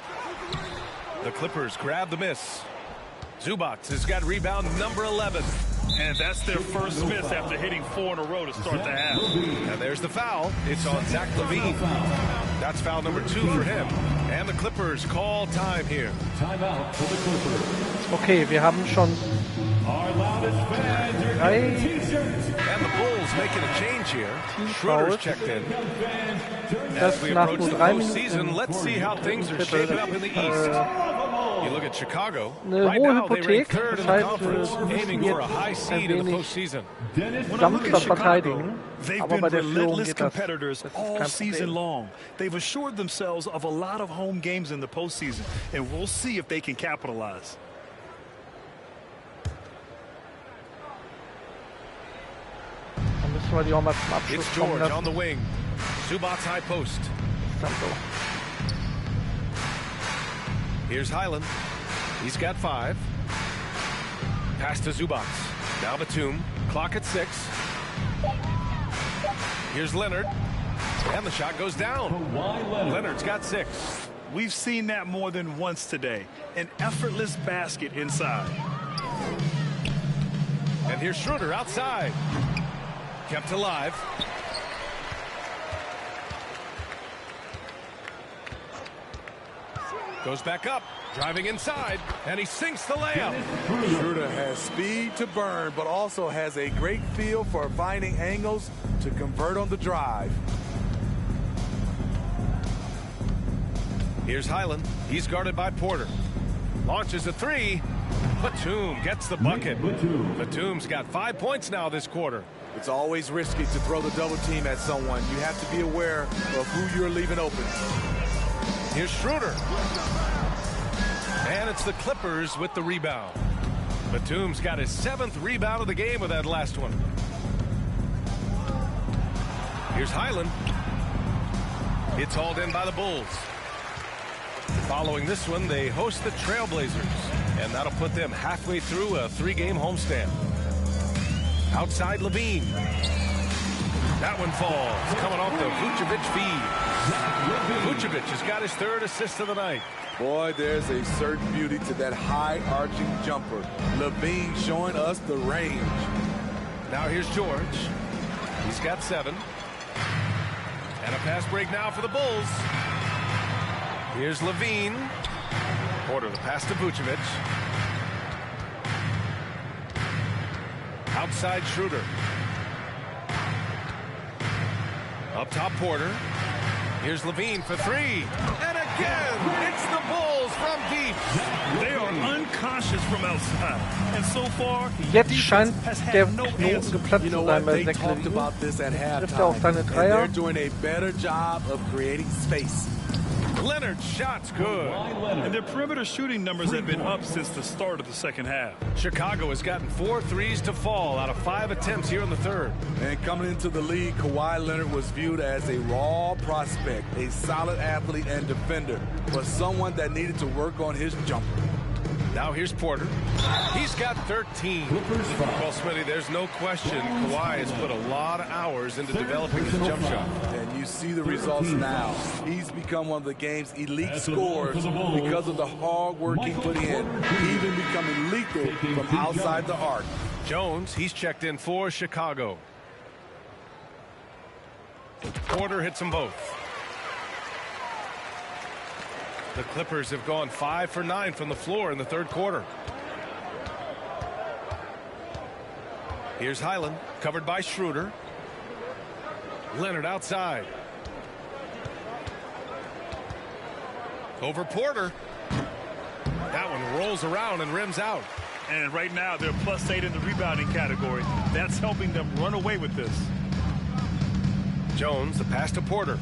The Clippers grab the miss. Zubac has got rebound number 11. And that's their first miss after hitting 4 in a row to start the half. And there's the foul. It's on Zach LaVine. That's foul number 2 for him. And the Clippers call time here. Timeout for the Clippers. Okay, wir haben schon Our loudest fans are getting t-shirts. And the Bulls making a change here. Schroeder's checked in. As we nach approach nur the 3 Minuten postseason, let's see how things are shaping up in the East. You look at Chicago. eine Right hohe now, they rank Hypothek, third das in the heißt, conference, wir müssen aiming for a high jetzt seed ein in the wenig postseason. sanfter verteidigen, They've aber been bei der Führung relentless geht das. competitors Das ist all kein season Problem. long. They've assured themselves of a lot of home games in the postseason, and we'll see if they can capitalize. Dann müssen wir die auch mal zum Abschluss It's kommen George on lassen. the wing. Zubac high post. Ist dann so. Here's Highland. He's got 5. Pass to Zubac. Now Batum. Clock at 6. Here's Leonard. And the shot goes down. Leonard's got 6. We've seen that more than once today. An effortless basket inside. And here's Schroeder outside. Kept alive. Goes back up. Driving inside. And he sinks the layup. Schroeder has speed to burn, but also has a great feel for finding angles to convert on the drive. Here's Highland. He's guarded by Porter. Launches a 3. Batum gets the bucket. Batum's got 5 points now this quarter. It's always risky to throw the double team at someone. You have to be aware of who you're leaving open. Here's Schroeder. And it's the Clippers with the rebound. Batum's got his 7th rebound of the game with that last one. Here's Highland. It's hauled in by the Bulls. Following this one, they host the Trailblazers, and that'll put them halfway through a 3-game homestand. Outside Levine. That one falls, coming off the Vucevic feed. Vucevic has got his 3rd assist of the night. Boy, there's a certain beauty to that high-arching jumper. Levine showing us the range. Now here's George. He's got 7. And a pass break now for the Bulls. Here's Levine. Porter, the pass to Vucevic. Outside Schroeder. Up top Porter. Here's Levine for 3. And again, it's the Bulls from deep. They are unconscious from outside. And so far, Jetzt scheint der no Knoten geplatzt zu sein bei They Zach talked Levine. about this at Trifft er auf halftime, seine and Dreier. they're doing a better job of creating space. Leonard's shot's good. And their perimeter shooting numbers have been up since the start of the second half. Chicago has gotten 4 threes to fall out of 5 attempts here in the 3rd. And coming into the league, Kawhi Leonard was viewed as a raw prospect, a solid athlete and defender, but someone that needed to work on his jumper. Now here's Porter. He's got 13. Well, Smitty, there's no question Kawhi has put a lot of hours into developing his jump shot. And you see the results now. He's become one of the game's elite scorers because of the hard work he put in, even becoming lethal from outside the arc. Jones, he's checked in for Chicago. Porter hits them both. The Clippers have gone 5 for 9 from the floor in the 3rd quarter. Here's Highland, covered by Schroeder. Leonard outside. Over Porter. That one rolls around and rims out. And right now, they're +8 in the rebounding category. That's helping them run away with this. Jones, the pass to Porter.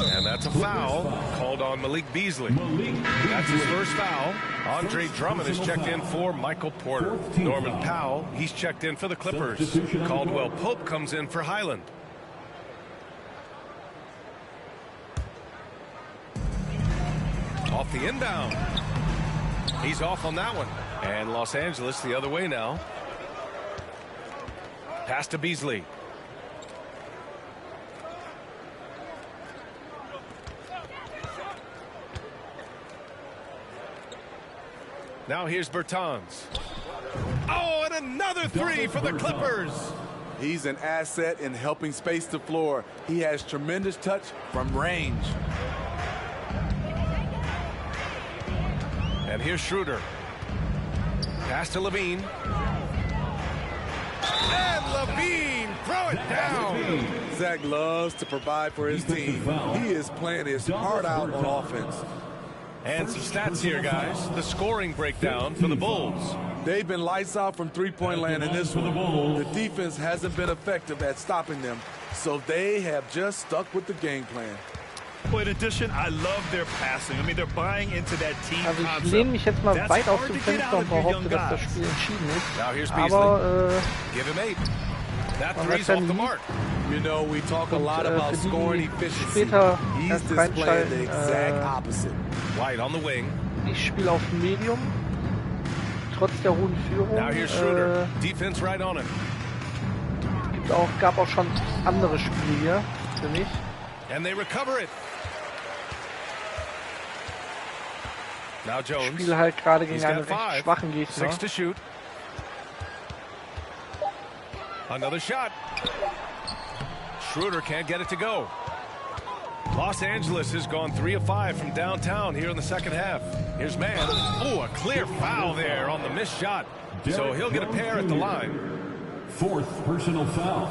And that's a foul called on Malik Beasley. That's his 1st foul. Andre Drummond is checked in for Michael Porter. Norman Powell, he's checked in for the Clippers. Caldwell Pope comes in for Highland. Off the inbound. He's off on that one. And Los Angeles the other way now. Pass to Beasley. Now here's Bertans. Oh, and another 3 for the Clippers. He's an asset in helping space the floor. He has tremendous touch from range. And here's Schroeder. Pass to Levine. And Levine, throw it down. Zach loves to provide for his team. He is playing his heart out on offense. And some stats here, guys. The scoring breakdown for the Bulls. They've been lights out from three-point land in this one. The defense hasn't been effective at stopping them, so they have just stuck with the game plan. Well, in addition, I love their passing. I mean, they're buying into that team Also ich concept. lehne mich jetzt mal That's weit aus hard dem to get Fenster out und of your young behaupte, dass das guys. Spiel entschieden Now here's ist. Beasley. Aber Give him 8. That man three's hat ja off the nie. mark. You know, we talk a lot Und, about für die, scoring die efficiency. später He's erst displaying the reinschalten, exact opposite. White on the wing. ich spiele auf Medium, trotz der hohen Führung. Now here's Schroeder. Defense right on him. gab auch schon andere Spiele hier, für mich. And they recover it. Now Ich Jones. spiele halt gerade gegen He's einen got recht 5. schwachen Gegner. 6 to shoot. Another shot. Schroeder can't get it to go. Los Angeles has gone 3 of 5 from downtown here in the second half. Here's Mann. Oh, a clear foul there on the missed shot. So he'll get a pair at the line. 4th personal foul.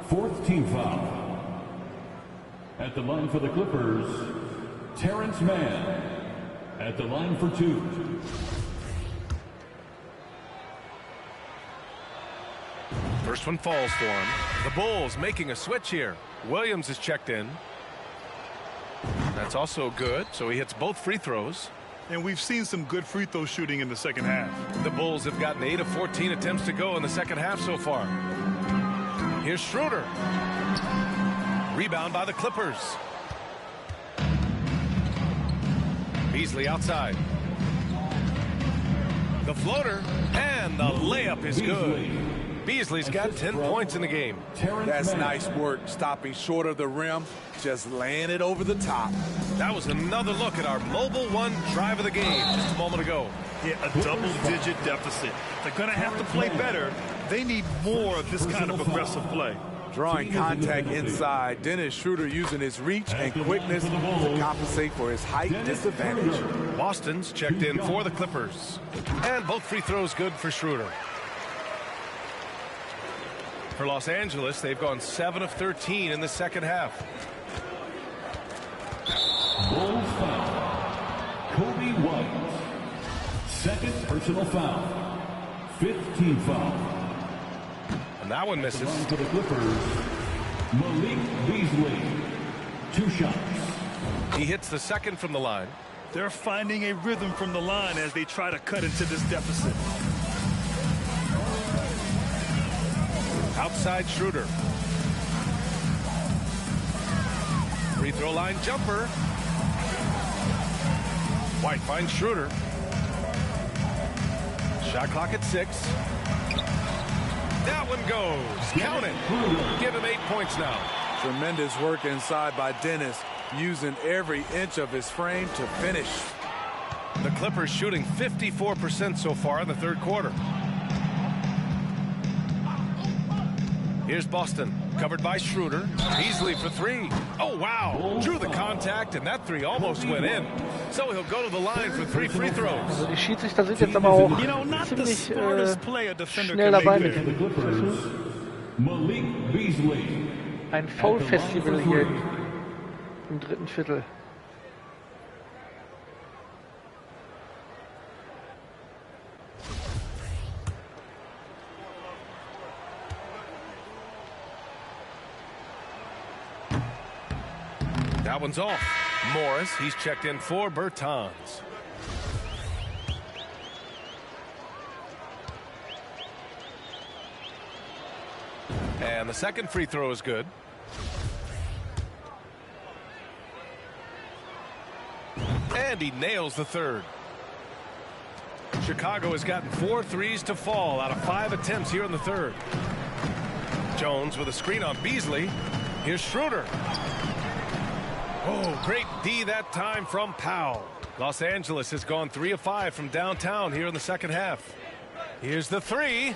4th team foul. At the line for the Clippers, Terrence Mann. At the line for 2. First one falls for him. The Bulls making a switch here. Williams is checked in. That's also good, so he hits both free throws. And we've seen some good free throw shooting in the second half. The Bulls have gotten 8 of 14 attempts to go in the second half so far. Here's Schroeder. Rebound by the Clippers. Beasley outside. The floater, and the layup is good. Beasley's got 10 points in the game. That's nice work, stopping short of the rim, just laying it over the top. That was another look at our mobile one drive of the game just a moment ago. Yeah, a double-digit deficit. They're going to have to play better. They need more of this kind of aggressive play. Drawing contact inside. Dennis Schroeder using his reach and quickness to compensate for his height disadvantage. Boston's checked in for the Clippers. And both free throws good for Schroeder. For Los Angeles, they've gone 7 of 13 in the second half. Bulls foul. Kobe White. 2nd personal foul. 5th team foul. And that one misses. Line for the Clippers, Malik Beasley. 2 shots. He hits the second from the line. They're finding a rhythm from the line as they try to cut into this deficit. Outside Schroeder. Free throw line jumper. White finds Schroeder. Shot clock at 6. That one goes. Count it. Give him 8 points now. Tremendous work inside by Dennis, using every inch of his frame to finish. The Clippers shooting 54% so far in the third quarter. Here's Boston, covered by Schroeder. Beasley for 3. Oh, wow. Drew the contact, and that 3 almost went in. So he'll go to the line for 3 free throws. Also die Schiedsrichter sind jetzt aber auch ziemlich schnell dabei mit dem Malik Beasley. ein Foul-Festival hier im dritten Viertel. That one's off. Morris, he's checked in for Bertans. And the second free throw is good. And he nails the third. Chicago has gotten 4 threes to fall out of 5 attempts here in the third. Jones with a screen on Beasley. Here's Schroeder. Oh, great D that time from Powell. Los Angeles has gone 3 of 5 from downtown here in the second half. Here's the 3.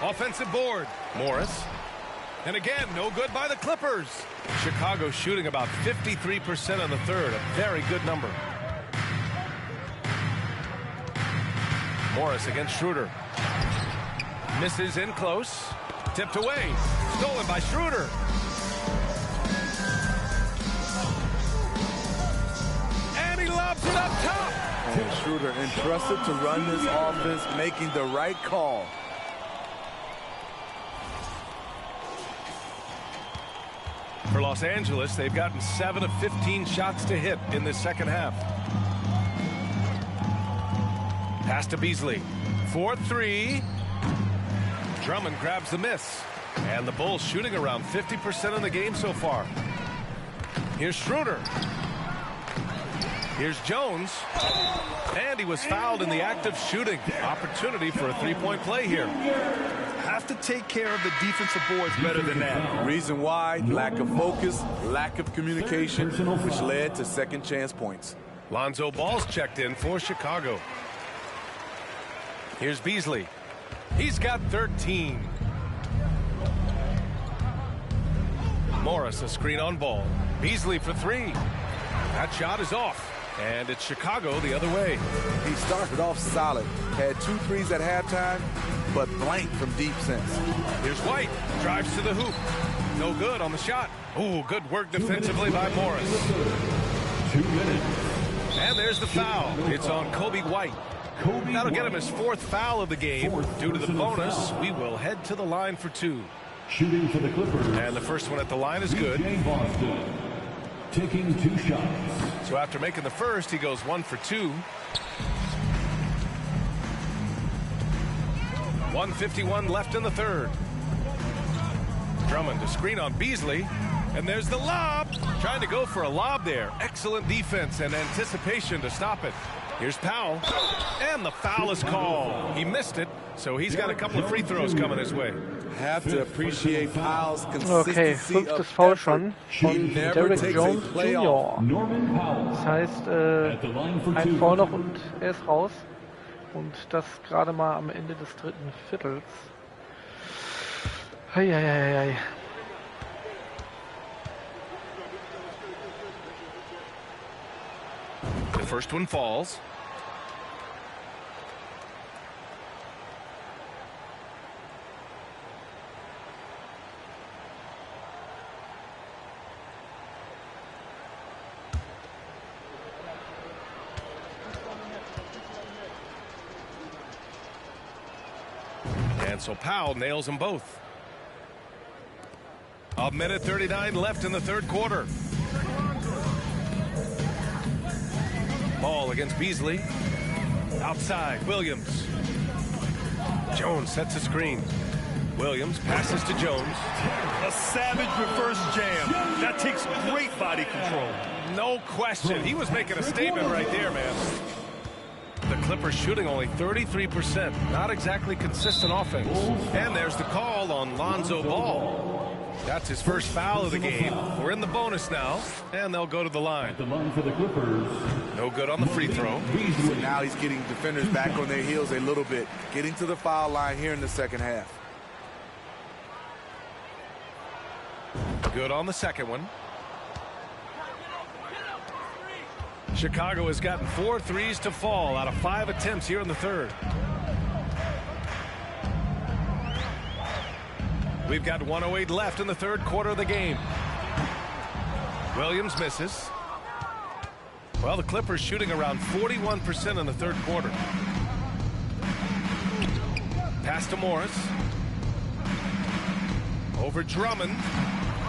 Offensive board. Morris. And again, no good by the Clippers. Chicago shooting about 53% in the third. A very good number. Morris against Schroeder. Misses in close. Tipped away. Stolen by Schroeder. And he lobs it up top. And Schroeder entrusted to run this offense, making the right call. For Los Angeles, they've gotten 7 of 15 shots to hit in this second half. Pass to Beasley. 4-3. Drummond grabs the miss. And the Bulls shooting around 50% in the game so far. Here's Schroeder. Here's Jones. And he was fouled in the act of shooting. Opportunity for a three-point play here. have to take care of the defensive boards better than that. Reason why, lack of focus, lack of communication, which led to second chance points. Lonzo Ball's checked in for Chicago. Here's Beasley. He's got 13. Morris, a screen on Ball. Beasley for three. That shot is off. And it's Chicago the other way. He started off solid. Had 2 threes at halftime, but blank from deep since. Here's White. Drives to the hoop. No good on the shot. Oh, good work defensively by Morris. 2 minutes. And there's the foul. It's on Kobe White. That'll get him his 4th foul of the game. Due to the bonus, we will head to the line for 2. Shooting for the Clippers. And the first one at the line is good. Boston. Taking 2 shots. So after making the first, he goes 1 for 2. 1:51 left in the third. Drummond to screen on Beasley. And there's the lob. Trying to go for a lob there. Excellent defense and anticipation to stop it. Here's Powell. And the foul is called. He missed it, so he's got a couple of free throws coming his way. Have to appreciate Powell's consistency. Okay, 5. Foul schon von Derrick Jones Jr. Das heißt, ein Foul noch und er ist raus. Und das gerade mal am Ende des 3. Viertels. Heieiei. The first one falls. And so Powell nails them both. 1:39 left in the third quarter. Ball against Beasley. Outside, Williams. Jones sets a screen. Williams passes to Jones. A savage reverse jam. That takes great body control. No question. He was making a statement right there, man. The Clippers shooting only 33%. Not exactly consistent offense. And there's the call on Lonzo Ball. That's his first foul of the game. We're in the bonus now, and they'll go to the line. The line for the Clippers. No good on the free throw. So now he's getting defenders back on their heels a little bit. Getting to the foul line here in the second half. Good on the second one. Chicago has gotten 4 threes to fall out of 5 attempts here in the third. We've got 1:08 left in the third quarter of the game. Williams misses. Well, the Clippers shooting around 41% in the third quarter. Pass to Morris. Over Drummond.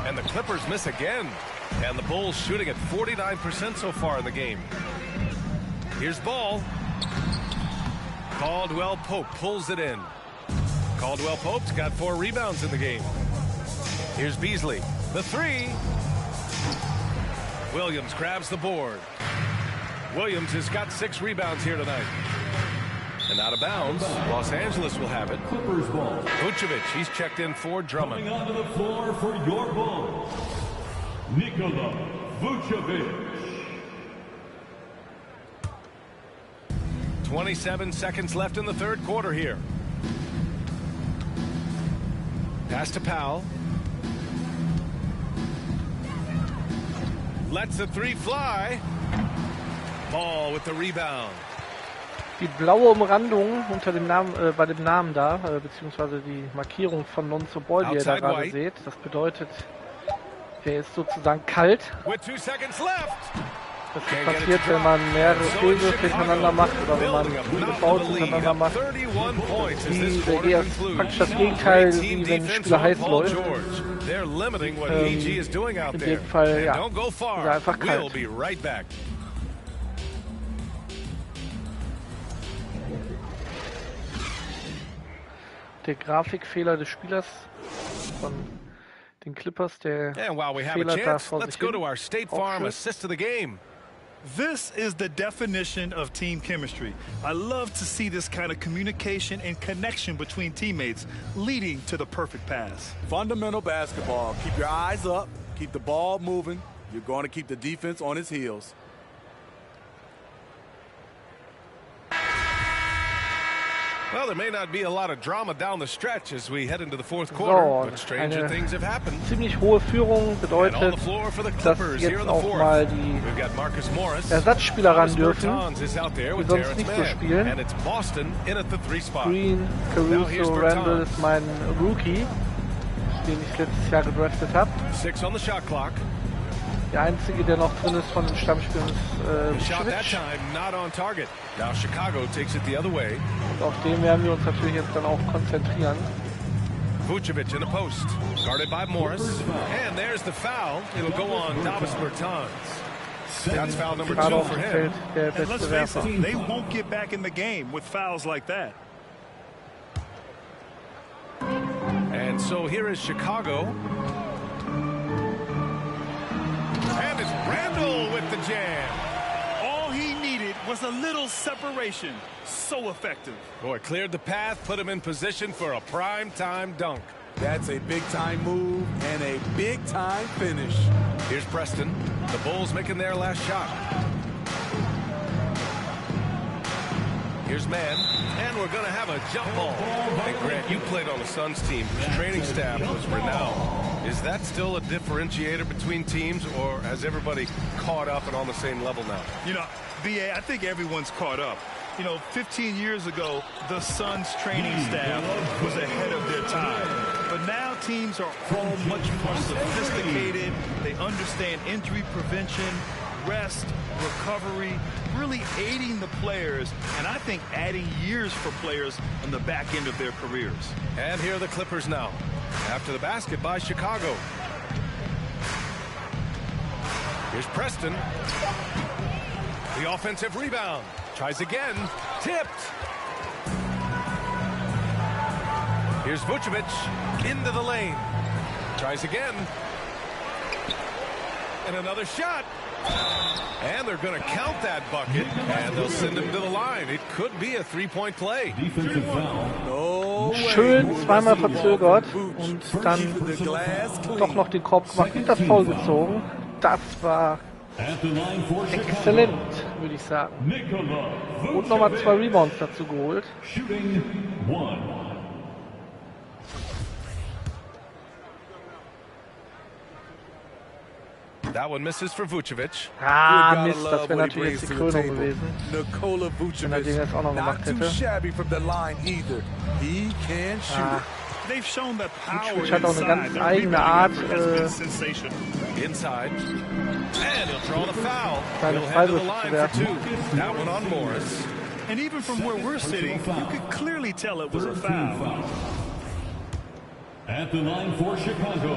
And the Clippers miss again. And the Bulls shooting at 49% so far in the game. Here's Ball. Caldwell Pope pulls it in. Caldwell Pope's got 4 rebounds in the game. Here's Beasley. The 3. Williams grabs the board. Williams has got 6 rebounds here tonight. And out of bounds, Los Angeles will have it. Clippers ball. Vucevic, he's checked in for Drummond. Coming onto the floor for your Bulls, Nikola Vucevic. 27 seconds left in the third quarter here. Pass to Powell. Lets the 3 fly. Ball with the rebound. Die blaue Umrandung unter dem Namen, bei dem Namen da, beziehungsweise die Markierung von Lonzo Ball, die ihr da gerade seht, das bedeutet, der ist sozusagen kalt. With 2 seconds left. Das passiert, wenn man mehrere Fehlwürfe hintereinander macht oder wenn man viele Fouls hintereinander macht. Der eher praktisch das Gegenteil, wie wenn ein Spieler heiß läuft. In dem Fall, ja, ist er einfach kalt. Der Grafikfehler des Spielers von den Clippers, der And while we have a chance, let's go to our State Farm assist of the game. This is the definition of team chemistry. I love to see this kind of communication and connection between teammates leading to the perfect pass. Fundamental basketball. Keep your eyes up. Keep the ball moving. You're going to keep the defense on its heels. Well, there may not be a lot of drama down the stretch as we head into the fourth quarter, but stranger things have happened. Ziemlich hohe Führung bedeutet, dass jetzt auch mal die Ersatzspieler ran dürfen, die sonst nicht so spielen. Green, Caruso, Randall ist mein Rookie, den ich letztes Jahr gedraftet habe. Der einzige, der noch drin ist von den Stammspielern, ist Vucevic. Und auf den werden wir uns natürlich jetzt dann auch konzentrieren. Vucevic in the post, guarded by Morris, and there's the foul. It'll go on Davis Bertans. That's foul number 2 for him. And let's face it, they won't get back in the game with fouls like that. And so here is Chicago. And it's Randall with the jam. All he needed was a little separation. So effective. Boy, cleared the path, put him in position for a prime-time dunk. That's a big-time move and a big-time finish. Here's Preston. The Bulls making their last shot. Here's Mann, and we're going to have a jump ball. Hey, Grant, you played on the Suns team. His training staff was renowned. Is that still a differentiator between teams, or has everybody caught up and on the same level now? You know, B.A., I think everyone's caught up. You know, 15 years ago, the Suns training staff was ahead of their time. But now teams are all much more sophisticated. They understand injury prevention, rest, recovery, really aiding the players, and I think adding years for players on the back end of their careers. And here are the Clippers now, after the basket by Chicago. Here's Preston. The offensive rebound. Tries again. Tipped. Here's Vucevic into the lane. Tries again. And another shot. And they're going to count that bucket, and they'll send him to the line. It could be a three-point play. Schön zweimal verzögert und dann doch noch den Korb gemacht und das Foul gezogen. Das war exzellent, würde ich sagen. Und nochmal 2 Rebounds dazu geholt. That one misses for Vucevic. Ah, Mist, das wäre natürlich jetzt die Krönung gewesen, wenn er den jetzt auch noch gemacht hätte. Vucevic hat auch eine ganz eigene Art, seine Freiwürfe zu werfen. And even from where we're sitting, you could clearly tell it was a foul. At the line for Chicago,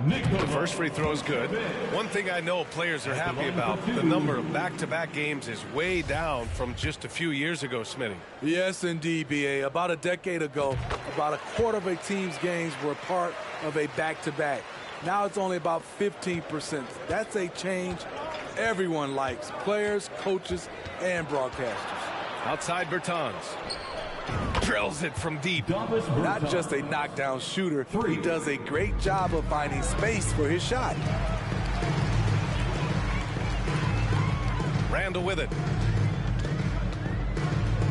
The first free throw is good. One thing I know players are happy about, the number of back-to-back games is way down from just a few years ago, Smitty. Yes, indeed, B.A. About a decade ago, about a quarter of a team's games were part of a back-to-back. Now it's only about 15%. That's a change everyone likes, players, coaches, and broadcasters. Outside Bertans. Drills it from deep. Not just a knockdown shooter, he does a great job of finding space for his shot. Randall with it.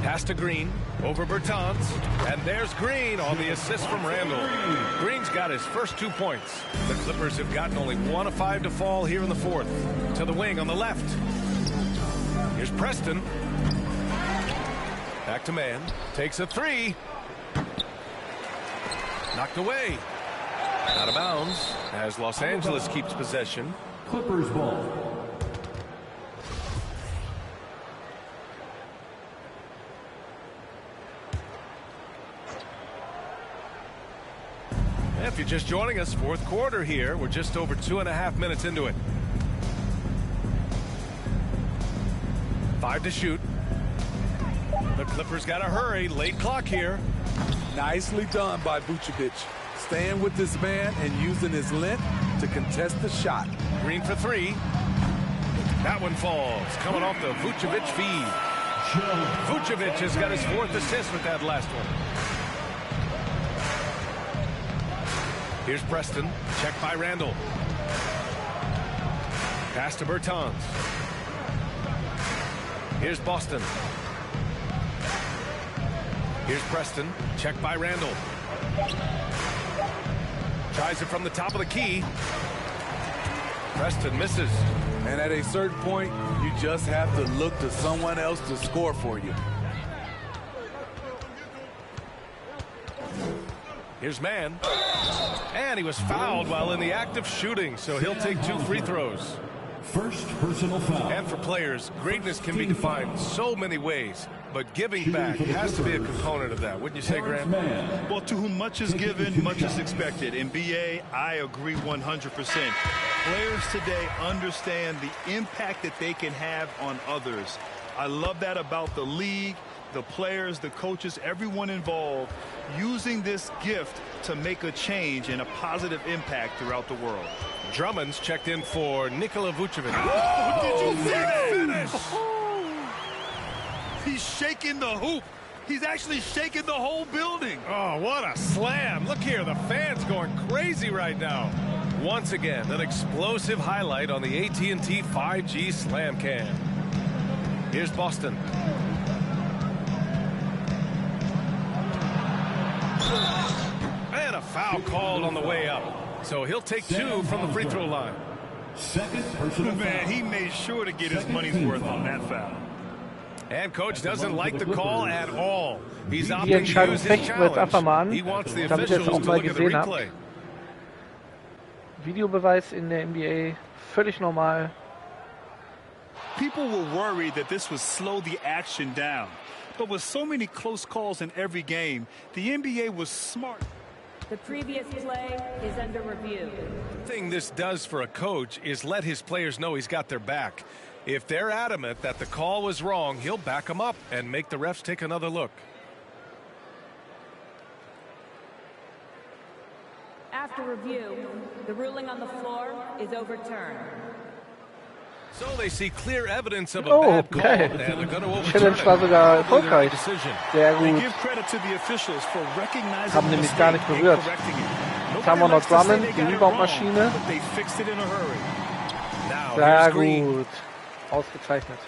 Pass to Green, over Bertans, and there's Green on the assist from Randall. Green's got his first 2 points. The Clippers have gotten only 1 of 5 to fall here in the fourth. To the wing on the left. Here's Preston. Back to Mann. Takes a 3. Knocked away. Out of bounds as Los Angeles keeps possession. Clippers ball. If you're just joining us, fourth quarter here. We're just over 2.5 minutes into it. 5 to shoot. The Clippers got to hurry. Late clock here. Nicely done by Vucevic. Staying with this man and using his length to contest the shot. Green for 3. That one falls, coming off the Vucevic feed. Vucevic has got his 4th assist with that last one. Here's Preston, checked by Randall. Pass to Bertans. Here's Boston. Here's Preston, checked by Randall. Tries it from the top of the key. Preston misses. And at a certain point, you just have to look to someone else to score for you. Here's Mann. And he was fouled while in the act of shooting, so he'll take 2 free throws. First personal foul. And for players, greatness can be defined so many ways, but giving back has to be a component of that. Wouldn't you say, Grant? Well, to whom much is given, much is expected. In BA, I agree 100%. Players today understand the impact that they can have on others. I love that about the league, the players, the coaches, everyone involved, using this gift to make a change and a positive impact throughout the world. Drummond's checked in for Nikola Vucevic. Oh, did you see that finish? He's shaking the hoop. He's actually shaking the whole building. Oh, what a slam. Look here, the fans going crazy right now. Once again, an explosive highlight on the AT&T 5G Slam Cam. Here's Boston. And a foul called on the way up. So he'll take 2 from the free throw line. Second personal foul. Man, he made sure to get his money's worth on that foul. And coach doesn't like the call at all. He's Die opting to Entscheidung use his fechten wir jetzt einfach mal challenge. an, He wants the damit ihr es officials auch to mal look at the gesehen habt. replay. Videobeweis in der NBA, völlig normal. People were worried that this would slow the action down. But with so many close calls in every game, the NBA was smart. The previous play is under review. The thing this does for a coach is let his players know he's got their back. If they're adamant that the call was wrong, he'll back them up and make the refs take another look. After review, the ruling on the floor is overturned. So they see clear evidence of a Oh, bad call, okay. and they're going to overturn Challenge war it. sogar Probably the right erfolgreich. decision. Sehr They gut. give credit to the officials for recognizing Haben the nämlich gar mistake nicht and berührt. correcting it. Jetzt haben wir noch Nobody likes to say Drummond, they die got it wrong, Reboundmaschine. but they fixed it in a hurry. Now Sehr here's Green. gut. Ausgezeichnet.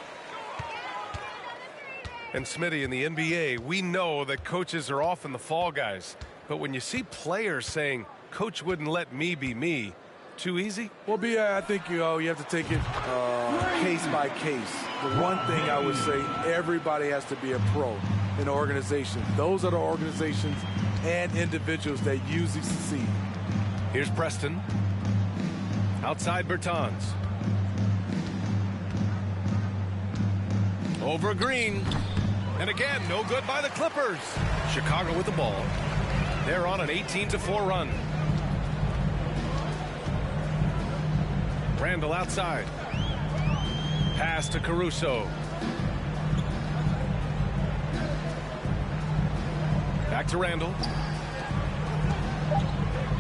And Smitty, in the NBA, we know that coaches are often the fall guys. But when you see players saying, coach wouldn't let me be me, too easy? Well, B.A., I think you have to take it case by case. The one thing I would say, everybody has to be a pro in an organization. Those are the organizations and individuals that usually succeed. Here's Preston. Outside Bertans. Over Green. And again, no good by the Clippers. Chicago with the ball. They're on an 18-4 run. Randall outside. Pass to Caruso. Back to Randall.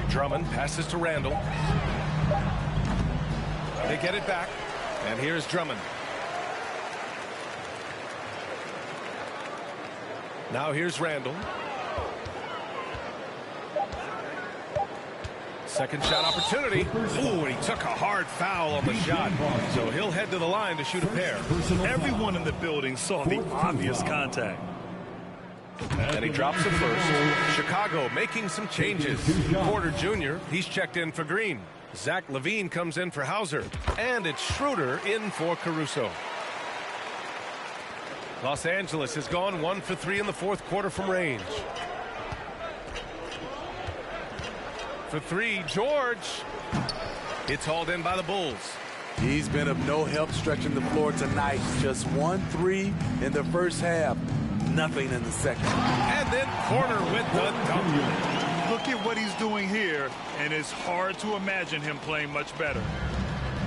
Drummond passes to Randall. They get it back. And here's Drummond. Now here's Randall. Second shot opportunity. Ooh, and he took a hard foul on the shot. So he'll head to the line to shoot a pair. Everyone in the building saw the obvious contact. And he drops it first. Chicago making some changes. Porter Jr., he's checked in for Green. Zach LaVine comes in for Hauser. And it's Schroeder in for Caruso. Los Angeles has gone 1 for 3 in the fourth quarter from range. For 3, George. It's hauled in by the Bulls. He's been of no help stretching the floor tonight. Just 1 3 in the first half. Nothing in the second. And then Porter with the dunk. Look at what he's doing here, and it's hard to imagine him playing much better.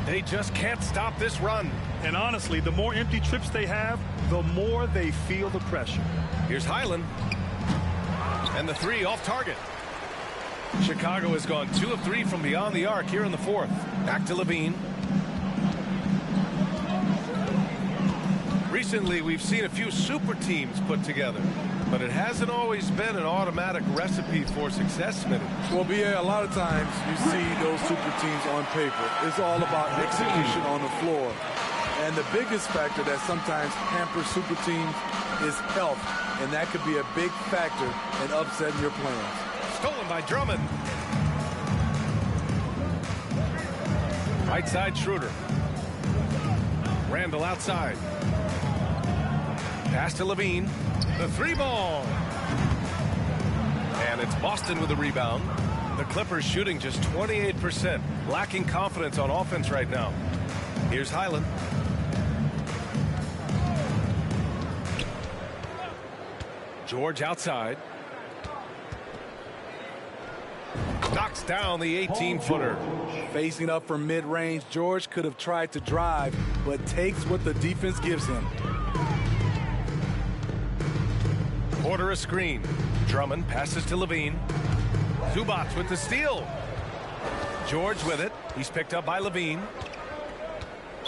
They just can't stop this run. And honestly, the more empty trips they have, the more they feel the pressure. Here's Highland. And the 3 off target. Chicago has gone 2 of 3 from beyond the arc here in the fourth. Back to LaVine. Recently, we've seen a few super teams put together, but it hasn't always been an automatic recipe for success, Smitty. Well, BA, a lot of times you see those super teams on paper. It's all about execution on the floor. And the biggest factor that sometimes hampers super teams is health, and that could be a big factor in upsetting your plans. Stolen by Drummond. Right side, Schroeder. Randall outside. Pass to Levine. The three ball. And it's Boston with the rebound. The Clippers shooting just 28%. Lacking confidence on offense right now. Here's Highland. George outside. Knocks down the 18-footer. Facing up from mid-range, George could have tried to drive, but takes what the defense gives him. Porter a screen. Drummond passes to Levine. Zubac with the steal. George with it. He's picked up by Levine.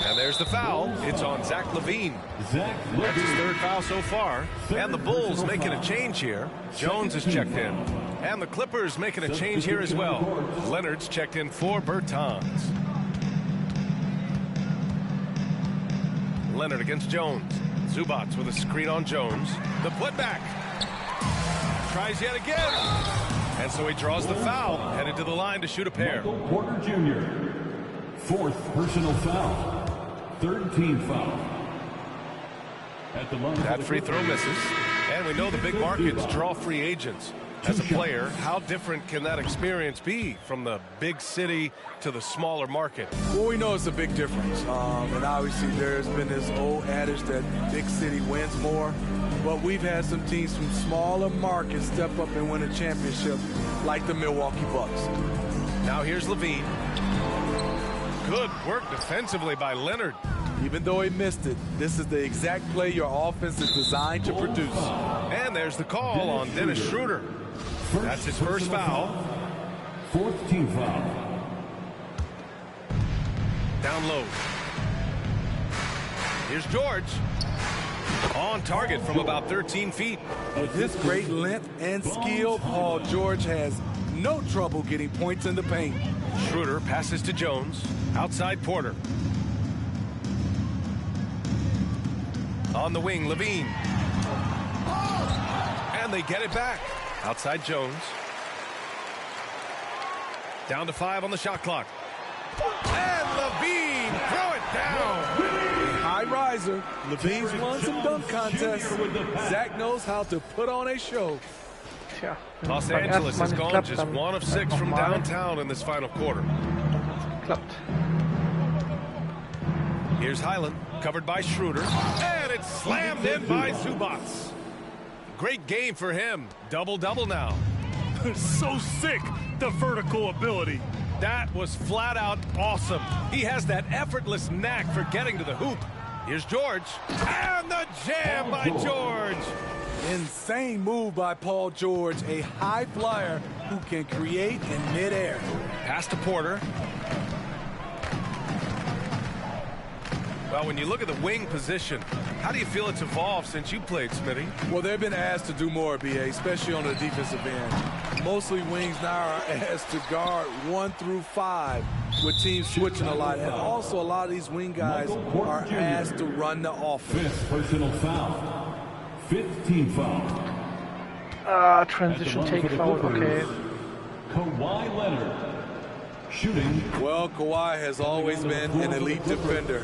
And there's the foul. It's on Zach Levine. That's his third foul so far. And the Bulls making a change here. Jones is checked in. And the Clippers making a change here as well. Leonard's checked in for Bertans. Leonard against Jones. Zubac with a screen on Jones. The putback. Tries yet again. And so he draws the foul. Headed to the line to shoot a pair. Porter Jr. Fourth personal foul. Third team foul. At the line. That free throw misses. And we know the big markets draw free agents. As a player, how different can that experience be from the big city to the smaller market? Well, we know it's a big difference. And obviously there's been this old adage that big city wins more. But we've had some teams from smaller markets step up and win a championship, like the Milwaukee Bucks. Now here's Levine. Good work defensively by Leonard. Even though he missed it, this is the exact play your offense is designed to produce. And there's the call on Dennis Schroeder. That's his first foul. Fourth team foul. Down low. Here's George. On target from about 13 feet. With his great length and skill, Paul George has no trouble getting points in the paint. Schroeder passes to Jones. Outside Porter. On the wing, Levine. And they get it back. Outside Jones. Down to 5 on the shot clock. And Levine throw it down. A high riser. Levine's won some dunk contests. Zach knows how to put on a show. Tja, Los Angeles has gone just 1 of 6 from downtown in this final quarter. Klappt. Here's Highland, covered by Schroeder. And it's slammed in by Zubac. Great game for him. Double-double now. So sick, the vertical ability. That was flat out awesome. He has that effortless knack for getting to the hoop. Here's George. And the jam by George. Insane move by Paul George, a high flyer who can create in midair. Pass to Porter. Well, when you look at the wing position, how do you feel it's evolved since you played, Smitty? Well, they've been asked to do more, BA, especially on the defensive end. Mostly wings now are asked to guard 1 through 5, with teams switching a lot. And also a lot of these wing guys are asked to run the offense. Fifth personal foul. Fifth team foul. Transition take foul, okay. Kawhi Leonard. Shooting. Well, Kawhi has always been an elite defender,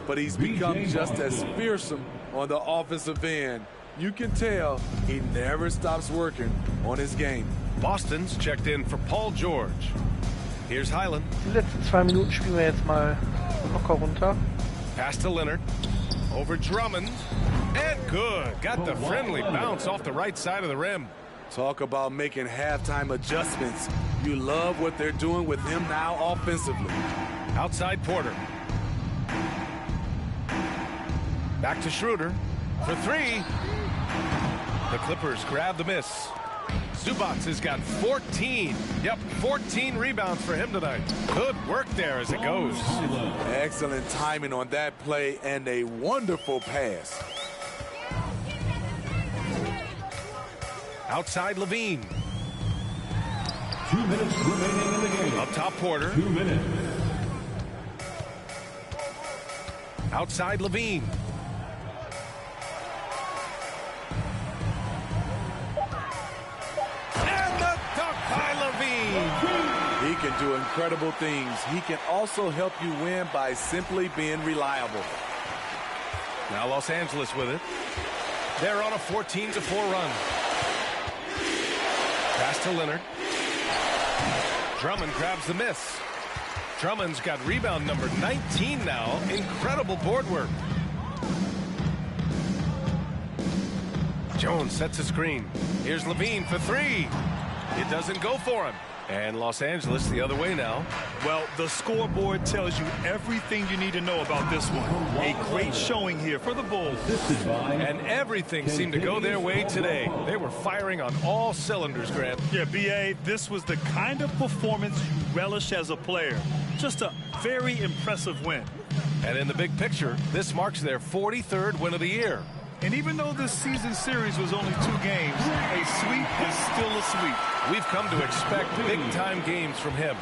but he's become just as fearsome on the offensive end. You can tell he never stops working on his game. Boston's checked in for Paul George. Here's Highland. Die letzten 2 Minuten spielen wir jetzt mal locker runter. Pass to Leonard. Over Drummond. And good. Got the friendly bounce off the right side of the rim. Talk about making halftime adjustments. You love what they're doing with him now offensively. Outside Porter. Back to Schroeder for 3. The Clippers grab the miss. Zubac has got 14. Yep, 14 rebounds for him tonight. Good work there as it goes. Excellent timing on that play and a wonderful pass. Outside Levine. 2 minutes remaining in the game. Up top Porter. 2 minutes. Outside Levine. And the dunk by Levine. He can do incredible things. He can also help you win by simply being reliable. Now Los Angeles with it. They're on a 14-4 run. Pass to Leonard. Drummond grabs the miss. Drummond's got rebound number 19 now. Incredible board work. Jones sets a screen. Here's Levine for three. It doesn't go for him. And Los Angeles the other way now. Well, the scoreboard tells you everything you need to know about this one. A great showing here for the Bulls. And everything seemed to go their way today. They were firing on all cylinders, Grant. Yeah, B.A., this was the kind of performance you relish as a player. Just a very impressive win. And in the big picture, this marks their 43rd win of the year. And even though this season series was only 2 games, a sweep is still a sweep. We've come to expect big-time games from him.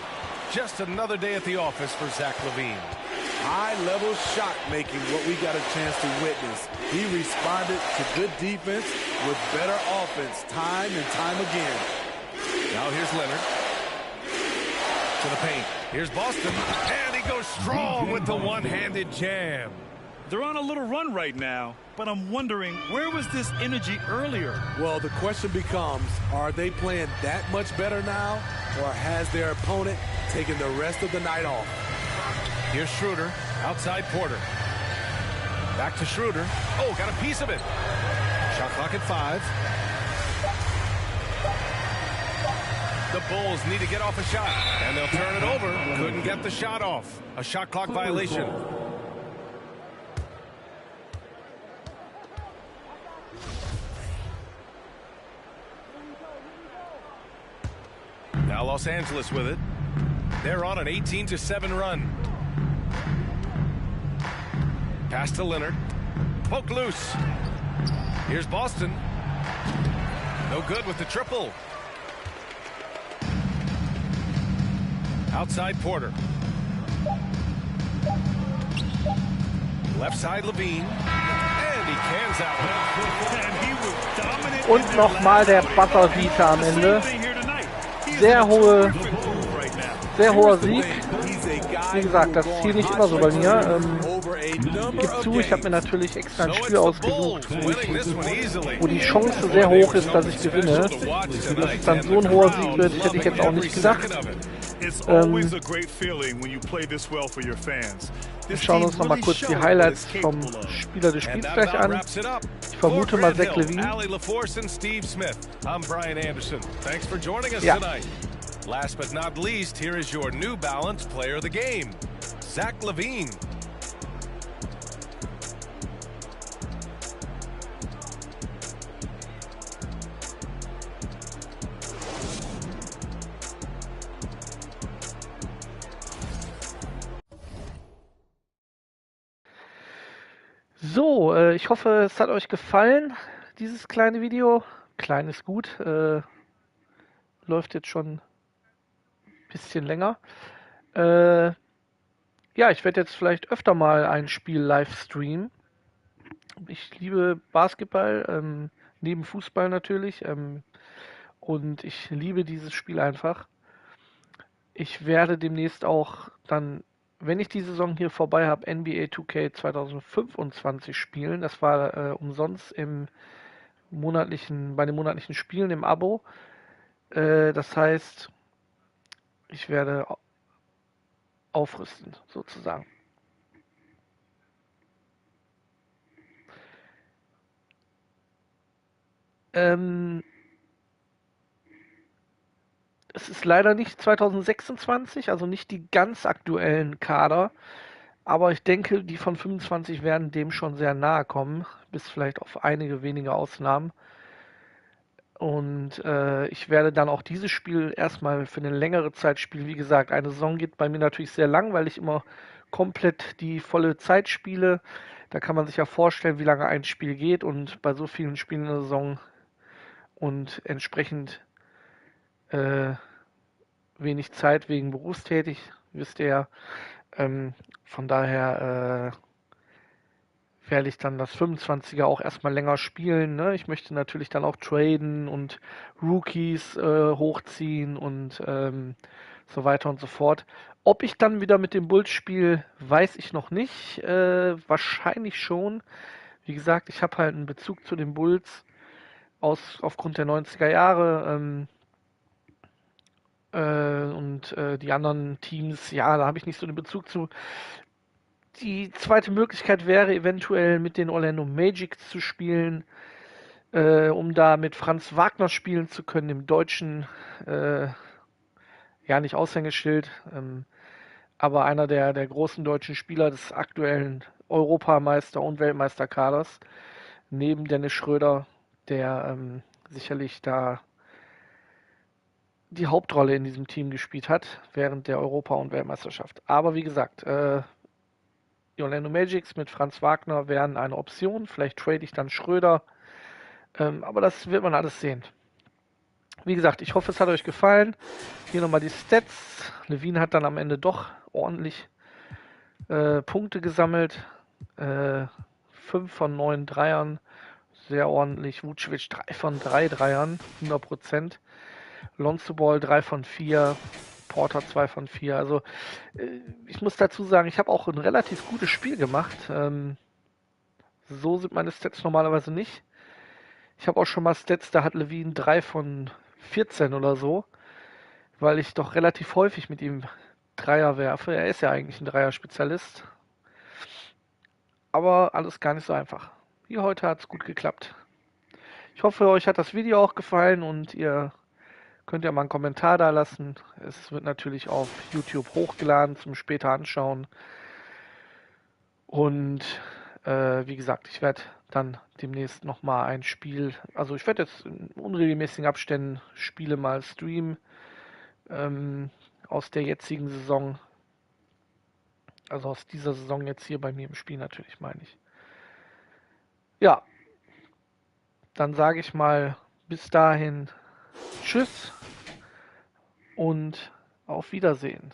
Just another day at the office for Zach LaVine. High-level shot making, what we got a chance to witness. He responded to good defense with better offense time and time again. Now here's Leonard. To the paint. Here's Boston. And he goes strong with the one-handed jam. They're on a little run right now, but I'm wondering, where was this energy earlier? Well, the question becomes, are they playing that much better now, or has their opponent taken the rest of the night off? Here's Schroeder, outside Porter. Back to Schroeder. Oh, got a piece of it. Shot clock at 5. The Bulls need to get off a shot, and they'll turn it over. Couldn't get the shot off. A shot clock violation. Now Los Angeles with it. They're on an 18-7 run. Pass to Leonard. Poke loose. Here's Boston. No good with the triple. Outside Porter. Left side Levine. And he cans out. And he was dominant. Und nochmal der Buzzer-Beater am Ende. Sehr hoher Sieg. Wie gesagt, das ist hier nicht immer so bei mir. Gib zu, ich habe mir natürlich extra ein Spiel ausgesucht, wo die Chance sehr hoch ist, dass ich gewinne. Dass es dann so ein hoher Sieg wird, hätte ich jetzt auch nicht gedacht. Wir schauen uns nochmal kurz die Highlights vom Spieler des Spiels gleich an. Ich vermute mal Zach LaVine. Ja. Last but not least, here is your New Balance Player of the Game, Zach LaVine. So, ich hoffe, es hat euch gefallen, dieses kleine Video. Klein ist gut, läuft jetzt schon bisschen länger. Ja, ich werde jetzt vielleicht öfter mal ein Spiel live streamen. Ich liebe Basketball, neben Fußball natürlich. Und ich liebe dieses Spiel einfach. Ich werde demnächst auch dann, wenn ich die Saison hier vorbei habe, NBA 2K 2025 spielen. Das war umsonst bei den monatlichen Spielen im Abo. Das heißt, ich werde aufrüsten, sozusagen. Es ist leider nicht 2026, also nicht die ganz aktuellen Kader, aber ich denke, die von 25 werden dem schon sehr nahe kommen, bis vielleicht auf einige wenige Ausnahmen. Und ich werde dann auch dieses Spiel erstmal für eine längere Zeit spielen. Wie gesagt, eine Saison geht bei mir natürlich sehr lang, weil ich immer komplett die volle Zeit spiele. Da kann man sich ja vorstellen, wie lange ein Spiel geht. Und bei so vielen Spielen in der Saison und entsprechend äh, wenig Zeit wegen berufstätig, wisst ihr ja. Von daher werde ich dann das 25er auch erstmal länger spielen. Ne? Ich möchte natürlich dann auch traden und Rookies hochziehen und so weiter und so fort. Ob ich dann wieder mit dem Bulls spiele, weiß ich noch nicht. Wahrscheinlich schon. Wie gesagt, ich habe halt einen Bezug zu den Bulls aufgrund der 90er Jahre. Die anderen Teams, ja, da habe ich nicht so den Bezug zu. Die zweite Möglichkeit wäre eventuell mit den Orlando Magic zu spielen, um da mit Franz Wagner spielen zu können, im deutschen, ja nicht Aushängeschild, aber einer der großen deutschen Spieler des aktuellen Europameister- und Weltmeisterkaders, neben Dennis Schröder, der sicherlich da die Hauptrolle in diesem Team gespielt hat während der Europa- und Weltmeisterschaft. Aber wie gesagt, die Orlando Magics mit Franz Wagner wären eine Option. Vielleicht trade ich dann Schröder. Aber das wird man alles sehen. Wie gesagt, ich hoffe, es hat euch gefallen. Hier nochmal die Stats. Levine hat dann am Ende doch ordentlich Punkte gesammelt. 5 von 9 Dreiern. Sehr ordentlich. Vucevic 3 von 3 Dreiern. 100%. Lonzo Ball 3 von 4. Porter 2 von 4. Also ich muss dazu sagen, ich habe auch ein relativ gutes Spiel gemacht. So sind meine Stats normalerweise nicht. Ich habe auch schon mal Stats, da hat Levine 3 von 14 oder so, weil ich doch relativ häufig mit ihm Dreier werfe. Er ist ja eigentlich ein Dreier-Spezialist. Aber alles gar nicht so einfach. Wie heute hat es gut geklappt. Ich hoffe, euch hat das Video auch gefallen und ihr könnt ja mal einen Kommentar da lassen. Es wird natürlich auf YouTube hochgeladen zum später anschauen. Und wie gesagt, ich werde dann demnächst nochmal ein Spiel, also ich werde jetzt in unregelmäßigen Abständen Spiele mal streamen aus der jetzigen Saison. Also aus dieser Saison jetzt hier bei mir im Spiel natürlich, meine ich. Ja, dann sage ich mal bis dahin Tschüss und auf Wiedersehen.